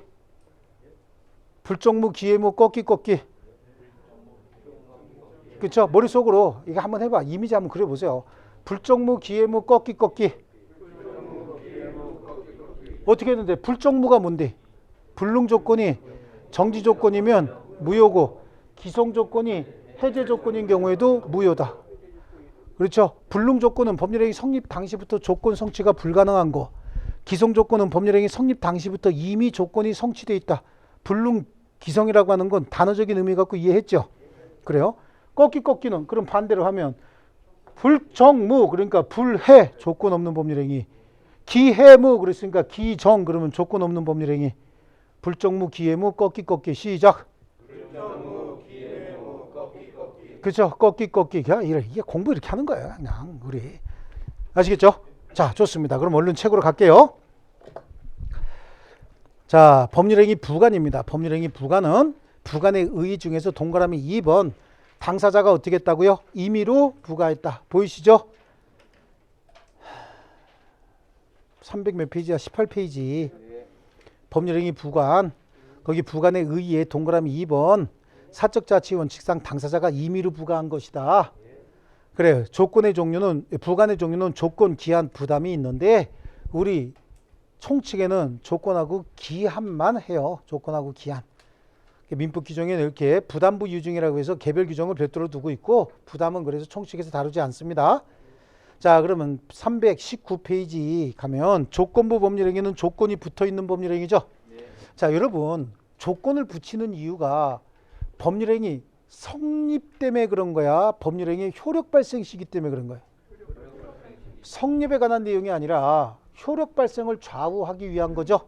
불정무, 기해무, 꺾기, 꺾기. 그렇죠? 머릿속으로 이거 한번 해봐. 이미지 한번 그려보세요. 불정무, 기해무, 꺾기, 꺾기. 어떻게 했는데? 불정무가 뭔데? 불능 조건이 정지 조건이면 무효고, 기성 조건이 해제 조건인 경우에도 무효다. 그렇죠? 불능 조건은 법률행위 성립 당시부터 조건 성취가 불가능한 거, 기성 조건은 법률행위 성립 당시부터 이미 조건이 성취되어 있다. 불능, 기성이라고 하는 건 단어적인 의미 갖고 이해했죠? 그래요? 꺾기, 꺾기는 그럼 반대로 하면 불정무, 그러니까 불해, 조건 없는 법률행위. 기해무, 그랬으니까 기정, 그러면 조건 없는 법률행위. 불정무, 기해무, 꺾기, 꺾기. 시작. 불정무, 기해무, 꺾기, 꺾기. 그렇죠? 꺾기, 꺾기. 이게 공부 이렇게 하는 거예요, 그냥 우리. 아시겠죠? 자, 좋습니다. 그럼 얼른 책으로 갈게요. 자, 법률행위 부관입니다. 법률행위 부관은 부관의 의의 중에서 동그라미 2번. 당사자가 어떻게 했다고요? 임의로 부과했다. 보이시죠? 300 몇 페이지야? 18페이지. 법률행위 부관. 거기 부관의 의의에 동그라미 2번. 사적자치 원칙상 당사자가 임의로 부과한 것이다. 그래요. 조건의 종류는, 부관의 종류는 조건, 기한, 부담이 있는데 우리 총칙에는 조건하고 기한만 해요. 조건하고 기한. 민법 규정에는 이렇게 부담부 유증이라고 해서 개별 규정을 별도로 두고 있고, 부담은 그래서 총칙에서 다루지 않습니다. 자, 그러면 319페이지 가면 조건부 법률행위는 조건이 붙어있는 법률행위죠. 자, 여러분 조건을 붙이는 이유가 법률행위 성립 때문에 그런 거야? 법률행위 효력 발생 시기 때문에 그런 거야? 성립에 관한 내용이 아니라 효력 발생을 좌우하기 위한 거죠.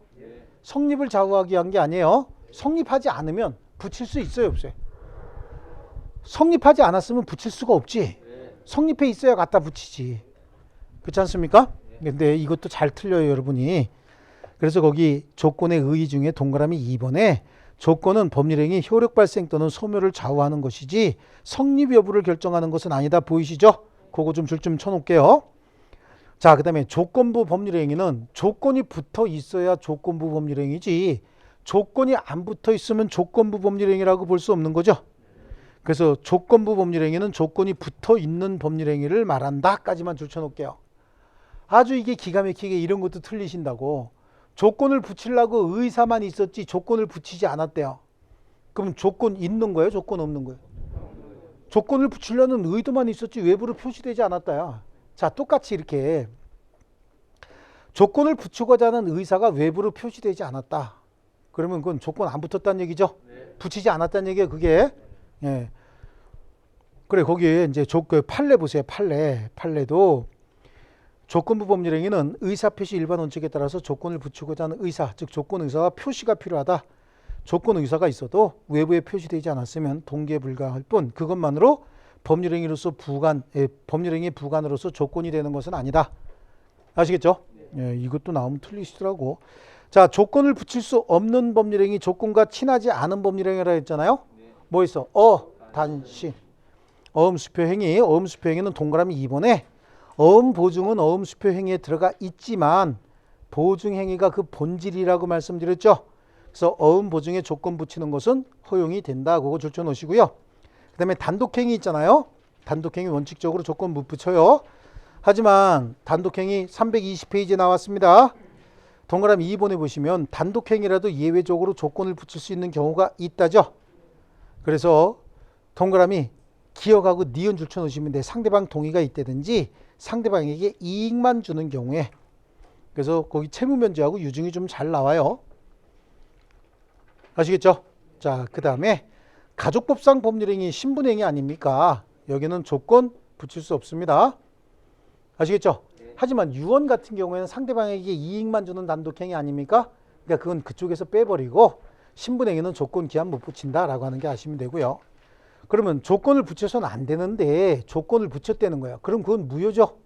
성립을 좌우하기 위한 게 아니에요. 성립하지 않으면 붙일 수 있어요, 없어요? 성립하지 않았으면 붙일 수가 없지. 성립해 있어야 갖다 붙이지. 그렇지 않습니까? 근데 이것도 잘 틀려요, 여러분이. 그래서 거기 조건의 의의 중에 동그라미 2번에 조건은 법률행위 효력 발생 또는 소멸을 좌우하는 것이지 성립 여부를 결정하는 것은 아니다. 보이시죠? 그거 좀 줄 좀 쳐놓을게요. 자, 그 다음에 조건부 법률행위는 조건이 붙어 있어야 조건부 법률행위지 조건이 안 붙어 있으면 조건부 법률행위라고 볼 수 없는 거죠. 그래서 조건부 법률행위는 조건이 붙어 있는 법률행위를 말한다까지만 줄 쳐놓을게요. 아주 이게 기가 막히게 이런 것도 틀리신다고. 조건을 붙이려고 의사만 있었지 조건을 붙이지 않았대요. 그럼 조건 있는 거예요? 조건 없는 거예요? 조건을 붙이려는 의도만 있었지 외부로 표시되지 않았다요. 자, 똑같이 이렇게 조건을 붙이고자 하는 의사가 외부로 표시되지 않았다. 그러면 그건 조건 안 붙었다는 얘기죠? 붙이지 않았다는 얘기예요, 그게. 예. 그래, 거기에 이제 판례 보세요, 판례도 조건부 법률행위는 의사표시 일반 원칙에 따라서 조건을 붙이고자 하는 의사, 즉 조건 의사와 표시가 필요하다. 조건 의사가 있어도 외부에 표시되지 않았으면 동기에 불과할 뿐 그것만으로 법률행위로서 법률행위 부관으로서 조건이 되는 것은 아니다. 아시겠죠? 예, 이것도 나오면 틀리시더라고. 자, 조건을 붙일 수 없는 법률행위, 조건과 친하지 않은 법률행위라 했잖아요. 뭐 있어? 단신. 어음수표 행위. 어음수표 행위는 동그라미 2번에 어음 보증은 어음수표 행위에 들어가 있지만 보증 행위가 그 본질이라고 말씀드렸죠. 그래서 어음 보증에 조건 붙이는 것은 허용이 된다. 그거 줄쳐 놓으시고요. 그 다음에 단독행위 있잖아요. 단독행위 원칙적으로 조건 못 붙여요. 하지만 단독행위 320페이지에 나왔습니다. 동그라미 2번에 보시면 단독행위라도 예외적으로 조건을 붙일 수 있는 경우가 있다죠. 그래서 동그라미 기억하고 니은 줄쳐 놓으시면 돼. 상대방 동의가 있다든지 상대방에게 이익만 주는 경우에. 그래서 거기 채무면제하고 유증이 좀 잘 나와요. 아시겠죠? 자, 그 다음에 가족법상 법률행위 신분행위 아닙니까? 여기는 조건 붙일 수 없습니다. 아시겠죠? 하지만 유언 같은 경우에는 상대방에게 이익만 주는 단독행위 아닙니까? 그러니까 그건 그쪽에서 빼버리고 신분행위는 조건 기한 못 붙인다라고 하는 게 아시면 되고요. 그러면 조건을 붙여서는 안 되는데 조건을 붙였다는 거예요. 그럼 그건 무효죠?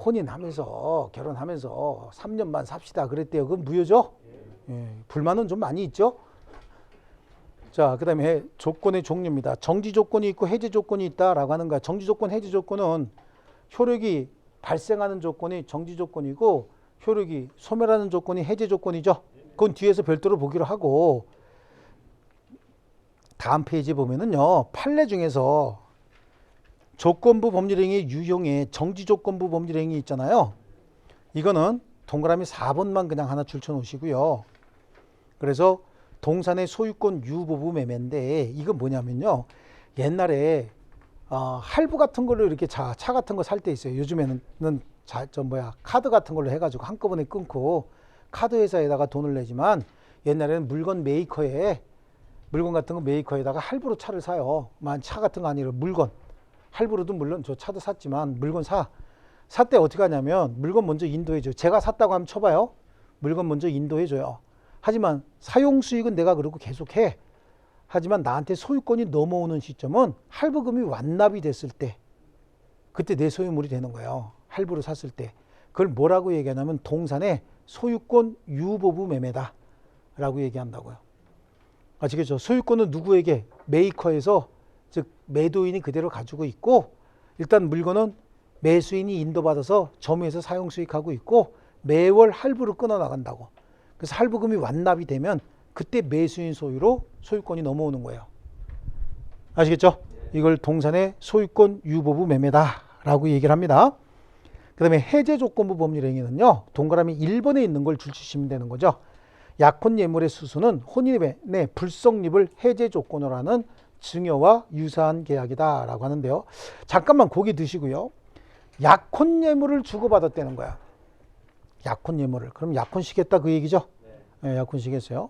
혼인하면서 결혼하면서 3년만 삽시다 그랬대요. 그건 무효죠? 예, 불만은 좀 많이 있죠? 자, 그 다음에 조건의 종류입니다. 정지 조건이 있고 해제 조건이 있다라고 하는 거야. 정지 조건, 해제 조건은 효력이 발생하는 조건이 정지 조건이고 효력이 소멸하는 조건이 해제 조건이죠. 그건 뒤에서 별도로 보기로 하고 다음 페이지 보면은요. 판례 중에서 조건부 법률행위 유형의 정지 조건부 법률행위 있잖아요. 이거는 동그라미 4번만 그냥 하나 줄쳐 놓으시고요. 그래서 동산의 소유권 유보부 매매인데 이건 뭐냐면요. 옛날에 할부 같은 걸로 이렇게 차 같은 거 살 때 있어요. 요즘에는 카드 같은 걸로 해가지고 한꺼번에 끊고 카드 회사에다가 돈을 내지만 옛날에는 물건 같은 거 메이커에다가 할부로 차를 사요. 차 같은 거 아니라 물건. 할부로도 물론 저 차도 샀지만 물건 살 때 어떻게 하냐면 물건 먼저 인도해줘요. 제가 샀다고 하면 쳐봐요. 물건 먼저 인도해줘요. 하지만 사용 수익은 내가 그러고 계속해. 하지만 나한테 소유권이 넘어오는 시점은 할부금이 완납이 됐을 때 그때 내 소유물이 되는 거예요. 할부로 샀을 때. 그걸 뭐라고 얘기하냐면 동산의 소유권 유보부 매매다 라고 얘기한다고요. 아시겠죠? 소유권은 누구에게? 메이커에서 즉 매도인이 그대로 가지고 있고 일단 물건은 매수인이 인도받아서 점유해서 사용 수익하고 있고 매월 할부로 끊어 나간다고. 그래서 할부금이 완납이 되면 그때 매수인 소유로 소유권이 넘어오는 거예요. 아시겠죠? 이걸 동산의 소유권 유보부 매매다라고 얘기를 합니다. 그 다음에 해제 조건부 법률행위는요. 동그라미 1번에 있는 걸 줄치시면 되는 거죠. 약혼 예물의 수수는 혼인의 불성립을 해제 조건으로 하는 증여와 유사한 계약이다라고 하는데요. 잠깐만 고기 드시고요. 약혼 예물을 주고받았다는 거야. 약혼 예물을. 그럼 약혼 시겠다 그 얘기죠? 네, 약혼 시겠어요.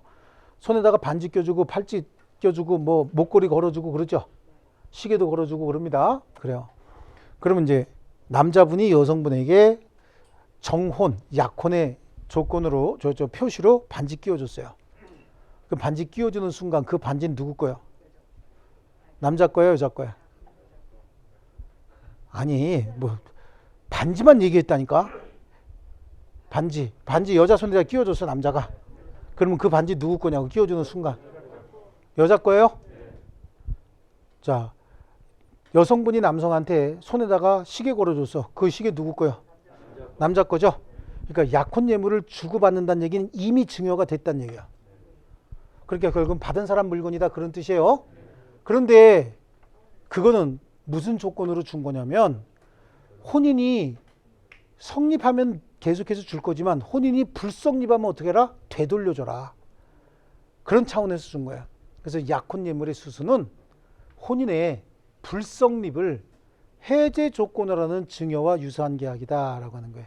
손에다가 반지 껴주고 팔찌 껴주고 뭐 목걸이 걸어주고 그러죠. 시계도 걸어주고 그럽니다. 그래요. 그러면 이제 남자분이 여성분에게 정혼, 약혼의 조건으로 저 표시로 반지 끼워줬어요. 그 반지 끼워주는 순간 그 반지는 누구 거예요? 남자 거예요, 여자 거예요? 아니 뭐 반지만 얘기했다니까. 반지 여자 손에다 끼워줬어 남자가. 그러면 그 반지 누구 거냐고 끼워주는 순간 여자 거예요? 자, 여성분이 남성한테 손에다가 시계 걸어줬어. 그 시계 누구 거요? 남자 거죠? 그러니까 약혼 예물을 주고받는다는 얘기는 이미 증여가 됐다는 얘기야. 그러니까 결국은 받은 사람 물건이다 그런 뜻이에요. 그런데 그거는 무슨 조건으로 준 거냐면 혼인이 성립하면 계속해서 줄 거지만 혼인이 불성립하면 어떻게 해라? 되돌려줘라. 그런 차원에서 준 거야. 그래서 약혼 예물의 수수는 혼인의 불성립을 해제 조건으로 하는 증여와 유사한 계약이다라고 하는 거예요.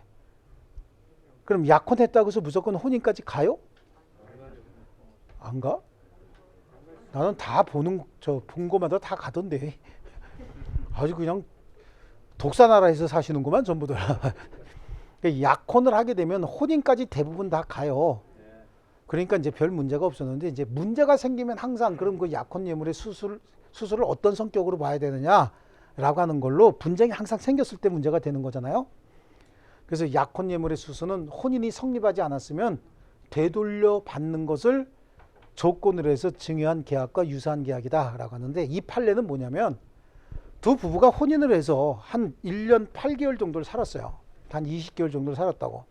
그럼 약혼했다고 해서 무조건 혼인까지 가요? 안 가? 나는 다 본 거마다 다 가던데. 아주 그냥 독사나라에서 사시는구만 전부들. 약혼을 하게 되면 혼인까지 대부분 다 가요. 그러니까 이제 별 문제가 없었는데 이제 문제가 생기면 항상 그럼 그 약혼 예물의 수술을 어떤 성격으로 봐야 되느냐라고 하는 걸로 분쟁이 항상 생겼을 때 문제가 되는 거잖아요. 그래서 약혼 예물의 수수는 혼인이 성립하지 않았으면 되돌려 받는 것을 조건으로 해서 증여한 계약과 유사한 계약이다라고 하는데 이 판례는 뭐냐면 두 부부가 혼인을 해서 한 1년 8개월 정도를 살았어요. 한 20개월 정도를 살았다고.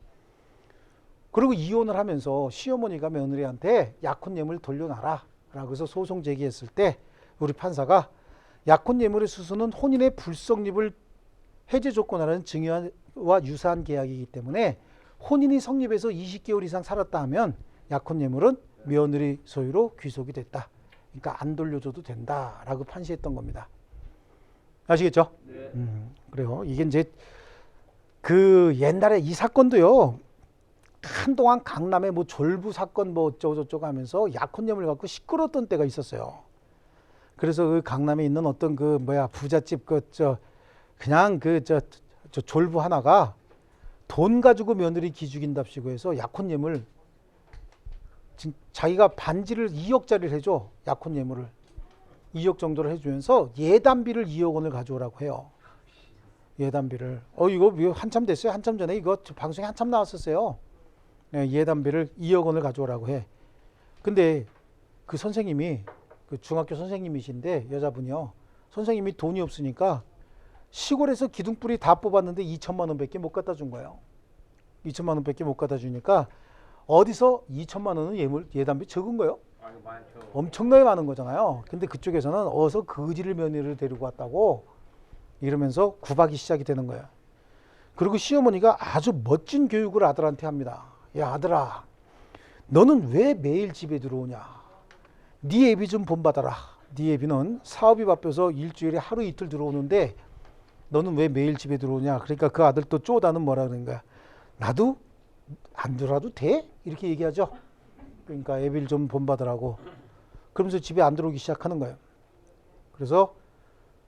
그리고 이혼을 하면서 시어머니가 며느리한테 약혼 예물 돌려놔라 라고 해서 소송 제기했을 때 우리 판사가 약혼 예물의 수수는 혼인의 불성립을 해제 조건하는 증여와 유사한 계약이기 때문에 혼인이 성립해서 20개월 이상 살았다 하면 약혼 예물은 며느리 소유로 귀속이 됐다. 그러니까 안 돌려줘도 된다라고 판시했던 겁니다. 아시겠죠? 네. 그래요. 이게 이제 그 옛날에 이 사건도요. 한동안 강남에 뭐 졸부 사건 뭐 어쩌고저쩌고 하면서 약혼 예물 갖고 시끄러웠던 때가 있었어요. 그래서 그 강남에 있는 어떤 그 부잣집 그냥 저 졸부 하나가 돈 가지고 며느리 기죽인답시고 해서 약혼 예물 자기가 반지를 2억짜리를 해줘. 약혼 예물을 2억 정도를 해주면서 예단비를 2억 원을 가져오라고 해요. 예단비를. 이거 한참 됐어요. 한참 전에 이거 방송에 한참 나왔었어요. 예단비를 2억 원을 가져오라고 해. 근데 그 선생님이 그 중학교 선생님이신데 여자분이요. 선생님이 돈이 없으니까 시골에서 기둥뿌리 다 뽑았는데 2천만 원밖에 못 갖다 준 거예요. 2천만 원밖에 못 갖다 주니까 어디서 2천만 원은 예단비 적은 거예요? 엄청나게 많은 거잖아요. 근데 그쪽에서는 어서 거지를 며느리를 데리고 왔다고 이러면서 구박이 시작이 되는 거예요. 그리고 시어머니가 아주 멋진 교육을 아들한테 합니다. 야 아들아, 너는 왜 매일 집에 들어오냐? 네 애비 좀 본받아라. 네 애비는 사업이 바빠서 일주일에 하루 이틀 들어오는데 너는 왜 매일 집에 들어오냐? 그러니까 그 아들 또 쪼다는 뭐라 그러는 거야? 나도 안 들어와도 돼? 이렇게 얘기하죠. 그러니까 애비를 좀 본받으라고. 그러면서 집에 안 들어오기 시작하는 거예요. 그래서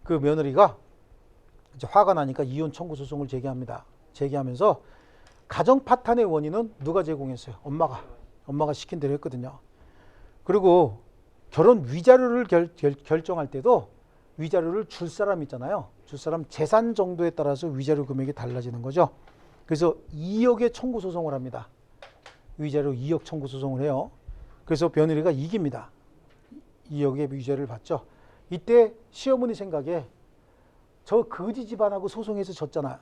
그 며느리가 이제 화가 나니까 이혼 청구 소송을 제기합니다. 제기하면서 가정 파탄의 원인은 누가 제공했어요? 엄마가 시킨 대로 했거든요. 그리고 결혼 위자료를 결정할 때도 위자료를 줄 사람 있잖아요. 줄 사람 재산 정도에 따라서 위자료 금액이 달라지는 거죠. 그래서 2억의 청구 소송을 합니다. 위자료 2억 청구 소송을 해요. 그래서 며느리가 이깁니다. 2억의 위자료를 받죠. 이때 시어머니 생각에 저 거지 집안하고 소송해서 졌잖아.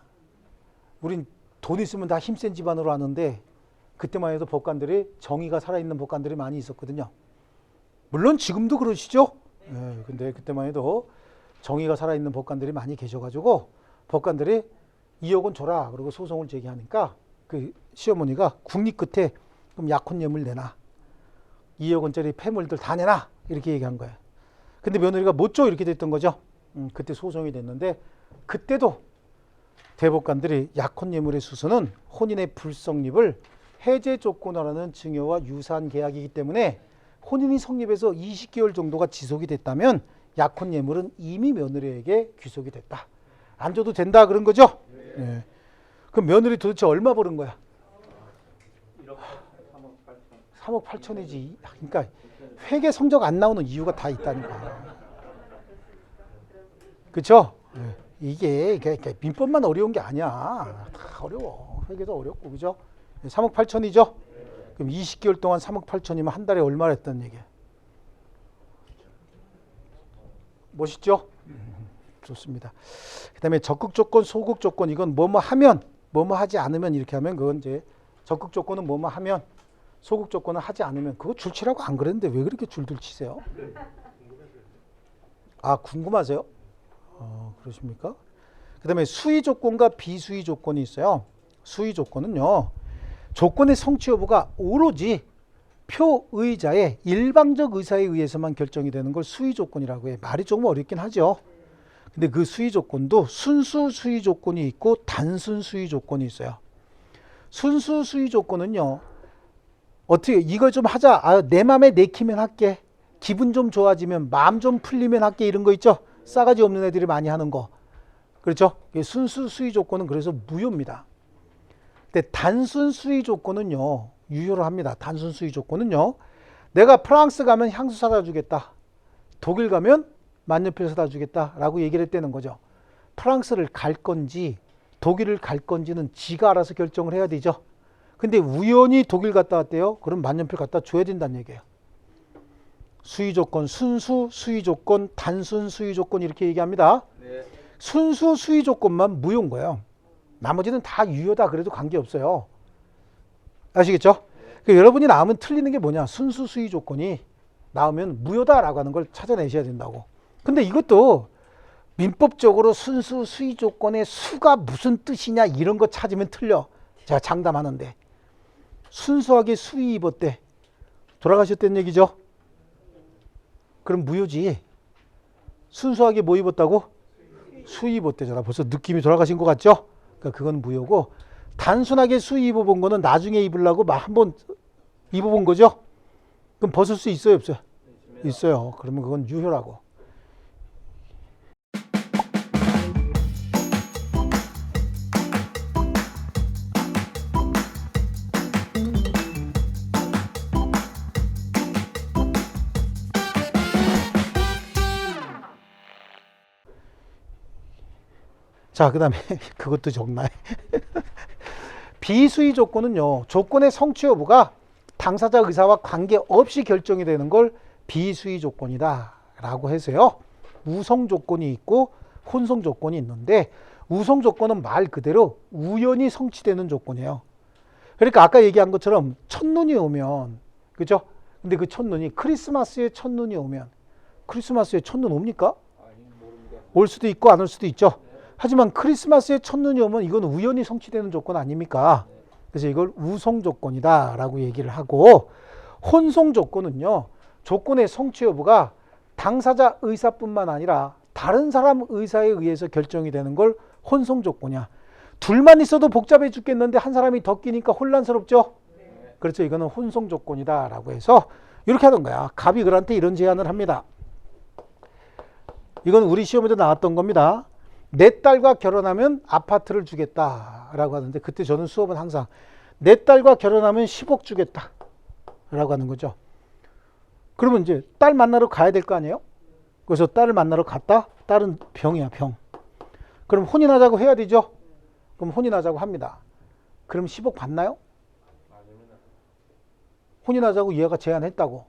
우린 돈 있으면 다 힘센 집안으로 하는데 그때만 해도 법관들이 정의가 살아있는 법관들이 많이 있었거든요. 물론 지금도 그러시죠. 근데 그때만 해도 정의가 살아있는 법관들이 많이 계셔가지고 법관들이 2억 원 줘라. 그리고 소송을 제기하니까 그 시어머니가 국리 끝에 그럼 약혼 예물 내놔. 2억 원짜리 폐물들 다 내놔. 이렇게 얘기한 거예요. 근데 며느리가 못 줘. 이렇게 됐던 거죠. 그때 소송이 됐는데 그때도 대법관들이 약혼 예물의 수수는 혼인의 불성립을 해제 조건하라는 증여와 유사한 계약이기 때문에 혼인이 성립해서 20개월 정도가 지속이 됐다면 약혼 예물은 이미 며느리에게 귀속이 됐다. 안 줘도 된다 그런 거죠? 네. 그럼 며느리 도대체 얼마 벌은 거야? 3억 8천이지. 그러니까 회계 성적 안 나오는 이유가 다 있다니까. 그렇죠? 네. 이게 민법만 어려운 게 아니야. 다 어려워. 회계도 어렵고 그죠? 3억 8천이죠? 그럼 20개월 동안 3억 8천이면 한 달에 얼마를 했다는 얘기예요? 멋있죠? 좋습니다. 그 다음에 적극 조건, 소극 조건, 이건 뭐뭐 하면, 뭐뭐 하지 않으면 이렇게 하면 그건 이제 적극 조건은 뭐뭐 하면, 소극 조건은 하지 않으면, 그거 줄치라고 안 그랬는데 왜 그렇게 줄줄 치세요? 아, 궁금하세요? 그러십니까? 그 다음에 수위 조건과 비수위 조건이 있어요. 수위 조건은요, 조건의 성취 여부가 오로지 표의자의 일방적 의사에 의해서만 결정이 되는 걸 수위 조건이라고 해. 말이 조금 어렵긴 하죠. 근데 그 수위 조건도 순수 수위 조건이 있고 단순 수위 조건이 있어요. 순수 수위 조건은요, 어떻게 이걸 좀 하자. 아, 내 맘에 내키면 할게. 기분 좀 좋아지면, 마음 좀 풀리면 할게. 이런 거 있죠. 싸가지 없는 애들이 많이 하는 거. 그렇죠? 순수 수위 조건은 그래서 무효입니다. 근데 단순 수위 조건은요, 유효를 합니다. 단순 수위 조건은요, 내가 프랑스 가면 향수 사다 주겠다. 독일 가면 만년필 사다 주겠다. 라고 얘기를 했다는 거죠. 프랑스를 갈 건지 독일을 갈 건지는 지가 알아서 결정을 해야 되죠. 근데 우연히 독일 갔다 왔대요. 그럼 만년필 갖다 줘야 된다는 얘기예요. 수위 조건, 순수 수위 조건, 단순 수위 조건 이렇게 얘기합니다. 네. 순수 수위 조건만 무효인 거예요. 나머지는 다 유효다 그래도 관계없어요. 아시겠죠? 그러니까 여러분이 나오면 틀리는 게 뭐냐? 순수 수위 조건이 나오면 무효다라고 하는 걸 찾아내셔야 된다고. 근데 이것도 민법적으로 순수 수위 조건의 수가 무슨 뜻이냐 이런 거 찾으면 틀려. 제가 장담하는데. 순수하게 수위 입었대. 돌아가셨다는 얘기죠? 그럼 무효지. 순수하게 뭐 입었다고? 수위 입었대잖아. 벌써 느낌이 돌아가신 것 같죠? 그러니까 그건 무효고, 단순하게 수위 입어본 거는 나중에 입으려고 막 한번 입어본 거죠? 그럼 벗을 수 있어요, 없어요? 있어요. 그러면 그건 유효라고. 자, 그 다음에 그것도 적나요? 비수위 조건은요, 조건의 성취 여부가 당사자 의사와 관계없이 결정이 되는 걸 비수위 조건이다 라고 해서요, 우성 조건이 있고 혼성 조건이 있는데, 우성 조건은 말 그대로 우연히 성취되는 조건이에요. 그러니까 아까 얘기한 것처럼 첫눈이 오면, 그죠? 근데 그 첫눈이 크리스마스에 첫눈이 오면, 크리스마스에 첫눈 옵니까? 올 수도 있고 안 올 수도 있죠. 하지만 크리스마스에 첫눈이 오면 이건 우연히 성취되는 조건 아닙니까? 그래서 이걸 우성 조건이다 라고 얘기를 하고, 혼성 조건은요, 조건의 성취 여부가 당사자 의사뿐만 아니라 다른 사람 의사에 의해서 결정이 되는 걸 혼성 조건이야. 둘만 있어도 복잡해 죽겠는데 한 사람이 더 끼니까 혼란스럽죠? 그렇죠. 이거는 혼성 조건이다 라고 해서 이렇게 하던 거야. 갑이 을한테 이런 제안을 합니다. 이건 우리 시험에도 나왔던 겁니다. 내 딸과 결혼하면 아파트를 주겠다라고 하는데, 그때 저는 수업은 항상 내 딸과 결혼하면 10억 주겠다라고 하는 거죠. 그러면 이제 딸 만나러 가야 될 거 아니에요? 그래서 딸을 만나러 갔다? 딸은 병이야, 병. 그럼 혼인하자고 해야 되죠? 그럼 혼인하자고 합니다. 그럼 10억 받나요? 혼인하자고 얘가 제안했다고.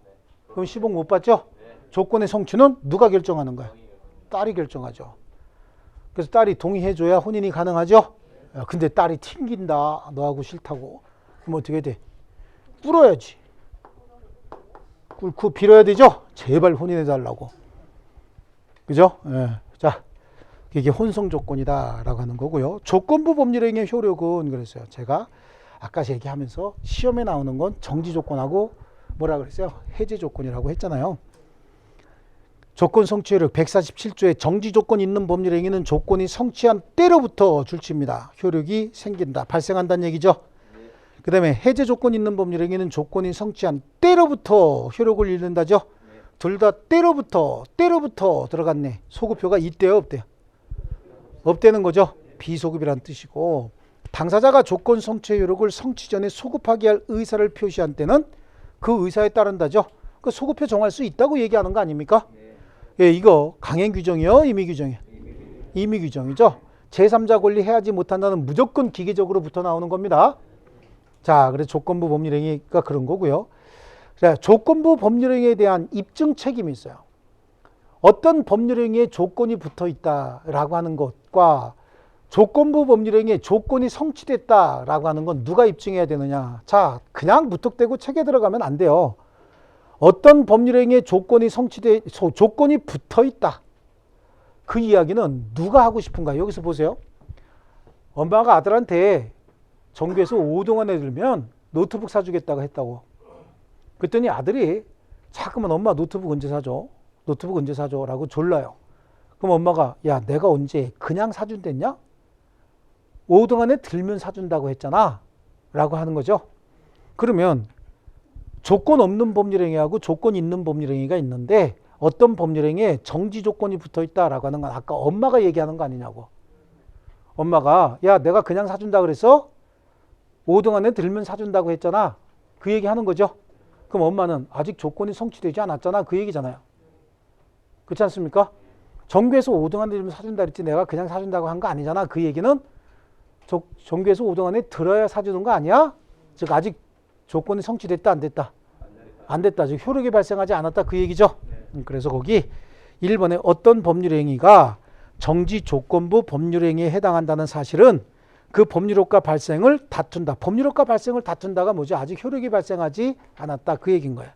그럼 10억 못 받죠? 조건의 성취는 누가 결정하는 거야? 딸이 결정하죠. 그래서 딸이 동의해줘야 혼인이 가능하죠? 야, 근데 딸이 튕긴다. 너하고 싫다고. 그럼 어떻게 돼? 꿇어야지. 꿇고 빌어야 되죠? 제발 혼인해달라고. 그죠? 예. 자, 이게 혼성 조건이다라고 하는 거고요. 조건부 법률행위의 효력은 그랬어요. 제가 아까 얘기하면서 시험에 나오는 건 정지 조건하고 뭐라 그랬어요? 해제 조건이라고 했잖아요. 조건 성취 효력 147조에 정지 조건 있는 법률 행위는 조건이 성취한 때로부터 줄치입니다. 효력이 생긴다, 발생한다는 얘기죠. 그 다음에 해제 조건 있는 법률 행위는 조건이 성취한 때로부터 효력을 잃는다죠. 둘 다 때로부터 들어갔네. 소급효가 있대요, 없대요? 없대는 거죠. 비소급이란 뜻이고, 당사자가 조건 성취 효력을 성취 전에 소급하게 할 의사를 표시한 때는 그 의사에 따른다죠. 그 소급효 정할 수 있다고 얘기하는 거 아닙니까? 예, 이거 강행 규정이요, 임의 규정이요? 임의 규정이죠. 제3자 권리 해하지 못한다는 무조건 기계적으로 붙어 나오는 겁니다. 자, 그래서 조건부 법률행위가 그런 거고요. 자, 조건부 법률행위에 대한 입증 책임이 있어요. 어떤 법률행위에 조건이 붙어 있다라고 하는 것과 조건부 법률행위에 조건이 성취됐다라고 하는 건 누가 입증해야 되느냐. 자, 그냥 무턱대고 책에 들어가면 안 돼요. 어떤 법률행위에 조건이 조건이 붙어 있다. 그 이야기는 누가 하고 싶은가? 여기서 보세요. 엄마가 아들한테 정부에서 5동안에 들면 노트북 사주겠다고 했다고. 그랬더니 아들이 자꾸만 엄마 노트북 언제 사줘? 노트북 언제 사줘? 라고 졸라요. 그럼 엄마가 야 내가 언제 그냥 사준댔냐? 5동안에 들면 사준다고 했잖아. 라고 하는 거죠. 그러면 조건 없는 법률행위하고 조건 있는 법률행위가 있는데 어떤 법률행위에 정지 조건이 붙어 있다라고 하는 건 아까 엄마가 얘기하는 거 아니냐고. 엄마가 야 내가 그냥 사준다 그랬어? 5동안에 들면 사준다고 했잖아. 그 얘기 하는 거죠. 그럼 엄마는 아직 조건이 성취되지 않았잖아. 그 얘기잖아요. 그렇지 않습니까? 정부에서 5동안에 들면 사준다 그랬지 내가 그냥 사준다고 한 거 아니잖아. 그 얘기는 정부에서 5동안에 들어야 사주는 거 아니야? 즉 아직 조건이 성취됐다 안 됐다? 안 됐다. 즉 효력이 발생하지 않았다. 그 얘기죠. 그래서 거기 1번에 어떤 법률행위가 정지 조건부 법률행위에 해당한다는 사실은 그 법률효과 발생을 다툰다. 법률효과 발생을 다툰다가 뭐죠? 아직 효력이 발생하지 않았다. 그 얘기인 거예요.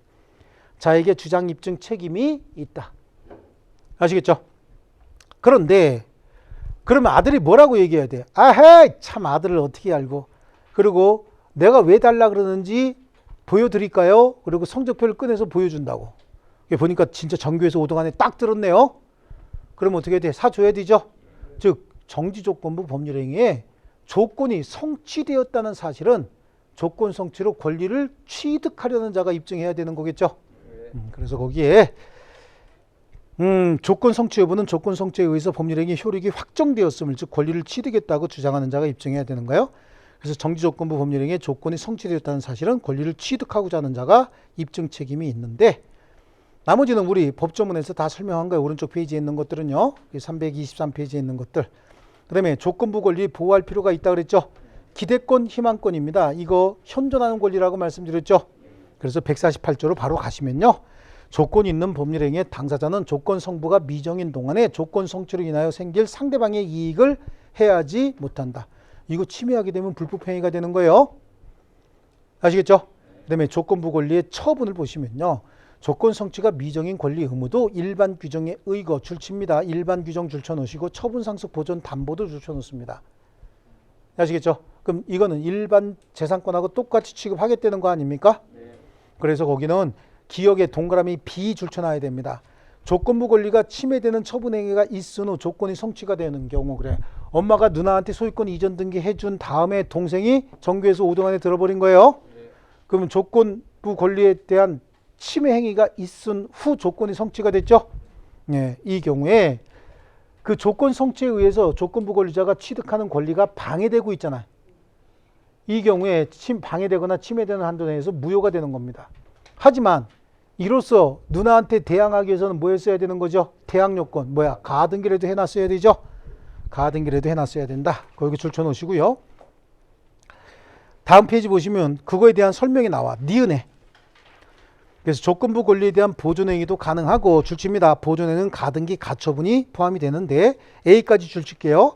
자에게 주장 입증 책임이 있다. 아시겠죠? 그런데 그러면 아들이 뭐라고 얘기해야 돼? 아헤이 참 아들을 어떻게 알고. 그리고 내가 왜 달라 그러는지 보여드릴까요? 그리고 성적표를 꺼내서 보여준다고. 보니까 진짜 정규에서 5동안에 딱 들었네요. 그러면 어떻게 돼? 사줘야 되죠? 즉 정지조건부 법률행위에 조건이 성취되었다는 사실은 조건 성취로 권리를 취득하려는 자가 입증해야 되는 거겠죠. 그래서 거기에 조건 성취 여부는 조건 성취에 의해서 법률행위 효력이 확정되었음을 즉 권리를 취득했다고 주장하는 자가 입증해야 되는 거예요. 그래서 정지조건부 법률행위에 조건이 성취되었다는 사실은 권리를 취득하고자 하는 자가 입증 책임이 있는데 나머지는 우리 법조문에서 다 설명한 거예요. 오른쪽 페이지에 있는 것들은요. 323페이지에 있는 것들. 그 다음에 조건부 권리 보호할 필요가 있다 그랬죠. 기대권, 희망권입니다. 이거 현존하는 권리라고 말씀드렸죠. 그래서 148조로 바로 가시면요. 조건 있는 법률행위의 당사자는 조건 성부가 미정인 동안에 조건 성취로 인하여 생길 상대방의 이익을 해하지 못한다. 이거 침해하게 되면 불법행위가 되는 거예요. 아시겠죠? 그 다음에 조건부 권리의 처분을 보시면요. 조건 성취가 미정인 권리 의무도 일반 규정에 의거 줄칩니다. 일반 규정 줄쳐놓으시고 처분 상속 보존 담보도 줄쳐놓습니다. 아시겠죠? 그럼 이거는 일반 재산권하고 똑같이 취급하겠다는 거 아닙니까? 그래서 거기는 기억에 동그라미 B 줄쳐놔야 됩니다. 조건부 권리가 침해되는 처분행위가 있은 후 조건이 성취가 되는 경우 그래. 엄마가 누나한테 소유권 이전 등기 해준 다음에 동생이 정규에서 5동안에 들어버린 거예요. 그러면 조건부 권리에 대한 침해 행위가 있은 후 조건이 성취가 됐죠. 예, 이 경우에 그 조건 성취에 의해서 조건부 권리자가 취득하는 권리가 방해되고 있잖아요. 이 경우에 방해되거나 침해되는 한도 내에서 무효가 되는 겁니다. 하지만 이로써 누나한테 대항하기 위해서는 뭐 했어야 되는 거죠? 대항 요건. 가등기라도 해놨어야 되죠? 가등기라도 해놨어야 된다. 거기 줄쳐놓으시고요. 다음 페이지 보시면 그거에 대한 설명이 나와. 니은에. 그래서 조건부 권리에 대한 보존행위도 가능하고 줄칩니다. 보존에는 가등기, 가처분이 포함이 되는데 A까지 줄칠게요.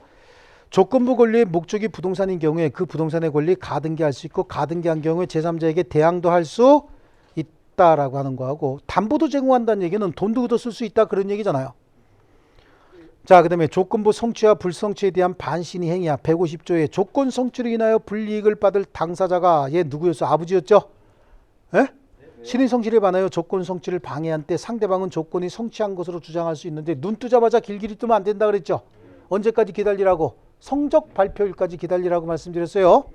조건부 권리의 목적이 부동산인 경우에 그 부동산의 권리 가등기할 수 있고 가등기한 경우에 제3자에게 대항도 할 수 있다라고 하는 거하고 담보도 제공한다는 얘기는 돈도 얻어 쓸 수 있다 그런 얘기잖아요. 자, 그 다음에 조건부 성취와 불성취에 대한 반신의 행위야. 150조에 조건 성취로 인하여 불이익을 받을 당사자가 얘 누구였어? 아버지였죠? 예? 신의 성취에 반하여 조건 성취를 방해한 때 상대방은 조건이 성취한 것으로 주장할 수 있는데 눈 뜨자마자 길길이 뜨면 안 된다 그랬죠. 언제까지 기다리라고? 성적 발표일까지 기다리라고 말씀드렸어요.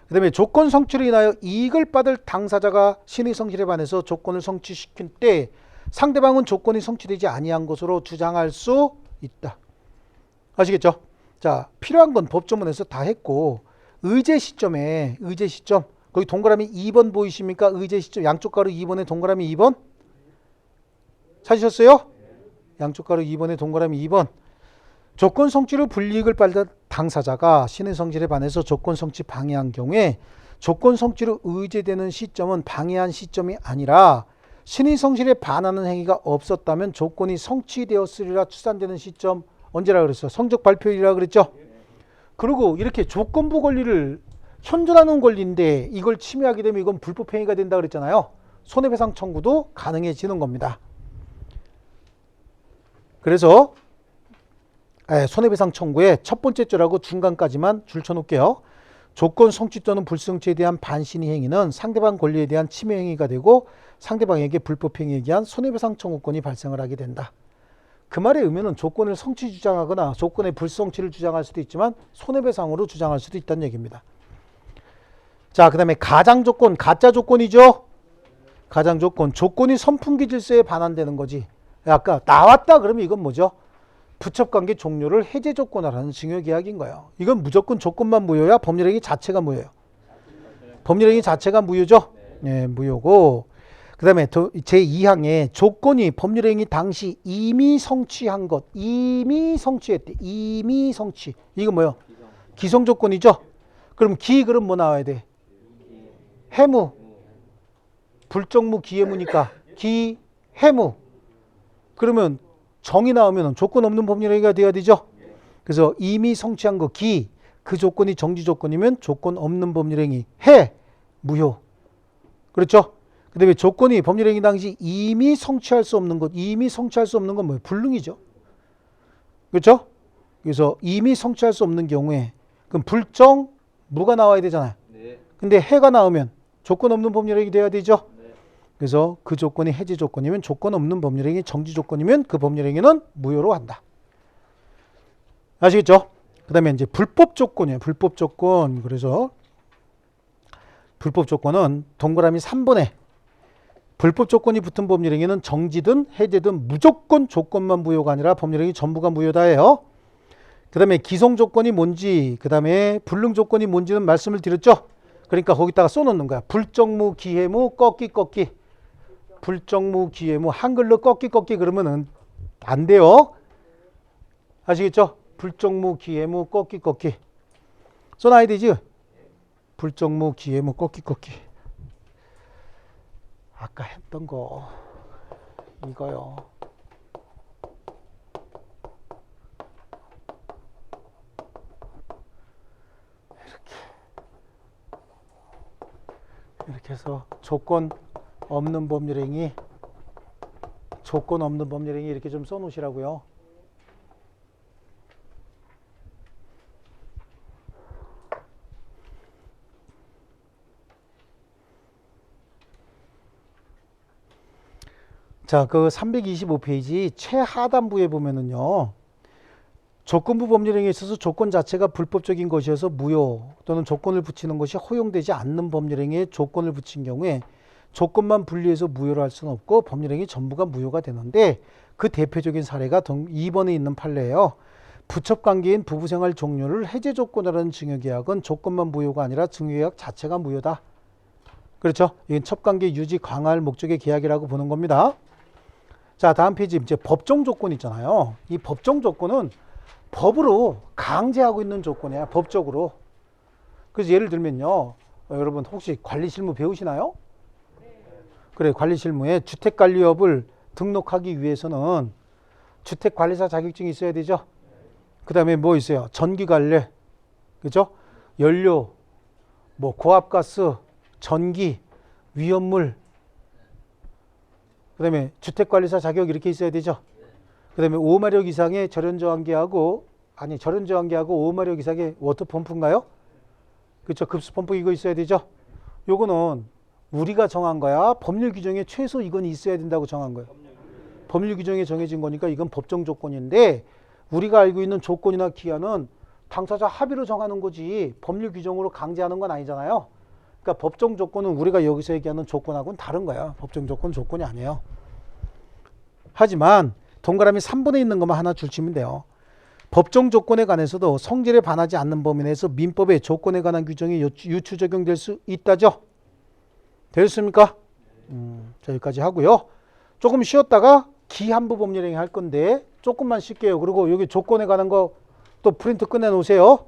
그 다음에 조건 성취로 인하여 이익을 받을 당사자가 신의 성취에 반해서 조건을 성취시킨 때 상대방은 조건이 성취되지 아니한 것으로 주장할 수 있다. 아시겠죠? 자, 필요한 건 법조문에서 다 했고 의제 시점에 거기 동그라미 2번 보이십니까? 의제 시점 양쪽 가로 2번에 동그라미 2번 찾으셨어요? 양쪽 가로 2번에 동그라미 2번 조건 성취로 불이익을 받은 당사자가 신의 성질에 반해서 조건 성취 방해한 경우에 조건 성취로 의제되는 시점은 방해한 시점이 아니라 신의 성실에 반하는 행위가 없었다면 조건이 성취되었으리라 추산되는 시점 언제라 그랬어? 성적 발표일이라 그랬죠? 그리고 이렇게 조건부 권리를 현존하는 권리인데 이걸 침해하게 되면 이건 불법행위가 된다 그랬잖아요. 손해배상 청구도 가능해지는 겁니다. 그래서 손해배상 청구의 첫 번째 줄하고 중간까지만 줄쳐놓을게요. 조건 성취 또는 불성취에 대한 반신의 행위는 상대방 권리에 대한 침해 행위가 되고 상대방에게 불법행위에 의한 손해배상 청구권이 발생을 하게 된다. 그 말의 의미는 조건을 성취 주장하거나 조건의 불성취를 주장할 수도 있지만 손해배상으로 주장할 수도 있다는 얘기입니다. 자, 그 다음에 가장조건, 가짜 조건이죠. 가장조건, 조건이 선풍기 질서에 반환되는 거지. 아까 나왔다 그러면 이건 뭐죠? 부첩관계 종료를 해제 조건화라는 증여계약인 거예요. 이건 무조건 조건만 무효야? 법률행위 자체가 무효예요? 법률행위 자체가 무효죠? 네, 무효고. 그 다음에 제2항에 조건이 법률행위 당시 이미 성취한 것, 이미 성취했대. 이미 성취. 이거 뭐예요? 기성조건이죠? 그럼 그럼 뭐 나와야 돼? 해무. 불정무 기해무니까 기해무. 그러면 정이 나오면 조건 없는 법률행위가 돼야 되죠. 그래서 이미 성취한 거 그 조건이 정지 조건이면 조건 없는 법률행위 무효. 그렇죠? 그 다음에 조건이 법률행위 당시 이미 성취할 수 없는 것, 이미 성취할 수 없는 건 뭐예요? 불능이죠. 그렇죠? 그래서 이미 성취할 수 없는 경우에 그럼 불정 무가 나와야 되잖아요. 근데 해가 나오면 조건 없는 법률행위 돼야 되죠. 그래서 그 조건이 해제 조건이면 조건 없는 법률행위, 정지 조건이면 그 법률행위는 무효로 한다. 아시겠죠? 그 다음에 이제 불법 조건이에요. 불법 조건. 그래서 불법 조건은 동그라미 3번에 불법 조건이 붙은 법률행위는 정지든 해제든 무조건 조건만 무효가 아니라 법률행위 전부가 무효다예요. 그 다음에 기성 조건이 뭔지, 그 다음에 불능 조건이 뭔지는 말씀을 드렸죠. 그러니까 거기다가 써놓는 거야. 불정무, 기해무, 꺾기. 불정무, 기해무, 한글로 꺾기 그러면은 안 돼요. 아시겠죠? 불정무, 기해무, 꺾기. 써놔야 되지? 불정무, 기해무, 꺾기. 아까 했던 거 이거요. 이렇게 해서 조건 없는 법률행위 이렇게 좀 써놓으시라고요. 자, 그 325페이지 최하단부에 보면은요. 조건부 법률행위에 있어서 조건 자체가 불법적인 것이어서 무효 또는 조건을 붙이는 것이 허용되지 않는 법률행위에 조건을 붙인 경우에 조건만 분리해서 무효로 할 수는 없고 법률행위 전부가 무효가 되는데 그 대표적인 사례가 2번에 있는 판례예요. 부첩관계인 부부생활 종료를 해제 조건이라는 증여계약은 조건만 무효가 아니라 증여계약 자체가 무효다. 그렇죠? 이건 첩관계 유지 강화할 목적의 계약이라고 보는 겁니다. 자, 다음 페이지 이제 법정 조건 있잖아요. 이 법정 조건은 법으로 강제하고 있는 조건이야. 법적으로. 그래서 예를 들면요. 여러분 혹시 관리실무 배우시나요? 그래, 관리실무에 주택관리업을 등록하기 위해서는 주택관리사 자격증이 있어야 되죠. 그 다음에 뭐 있어요? 전기관리, 그죠? 연료, 뭐 고압가스, 전기, 위험물, 그 다음에 주택관리사 자격 이렇게 있어야 되죠. 그 다음에 5마력 이상의 절연저항기하고 5마력 이상의 워터펌프인가요? 그렇죠. 급수펌프 이거 있어야 되죠. 요거는 우리가 정한 거야. 법률 규정에 최소 이건 있어야 된다고 정한 거예요. 법률 규정에 정해진 거니까 이건 법정 조건인데 우리가 알고 있는 조건이나 기한은 당사자 합의로 정하는 거지 법률 규정으로 강제하는 건 아니잖아요. 그러니까 법정 조건은 우리가 여기서 얘기하는 조건하고는 다른 거야. 법정 조건 조건이 아니에요. 하지만 동그라미 3번에 있는 것만 하나 줄치면 돼요. 법정 조건에 관해서도 성질에 반하지 않는 범위 내에서 민법의 조건에 관한 규정이 유추 적용될 수 있다죠. 됐습니까? 자, 여기까지 하고요. 조금 쉬었다가 기한부 법률행위 할 건데 조금만 쉴게요. 그리고 여기 조건에 관한 거 또 프린트 끝내 놓으세요.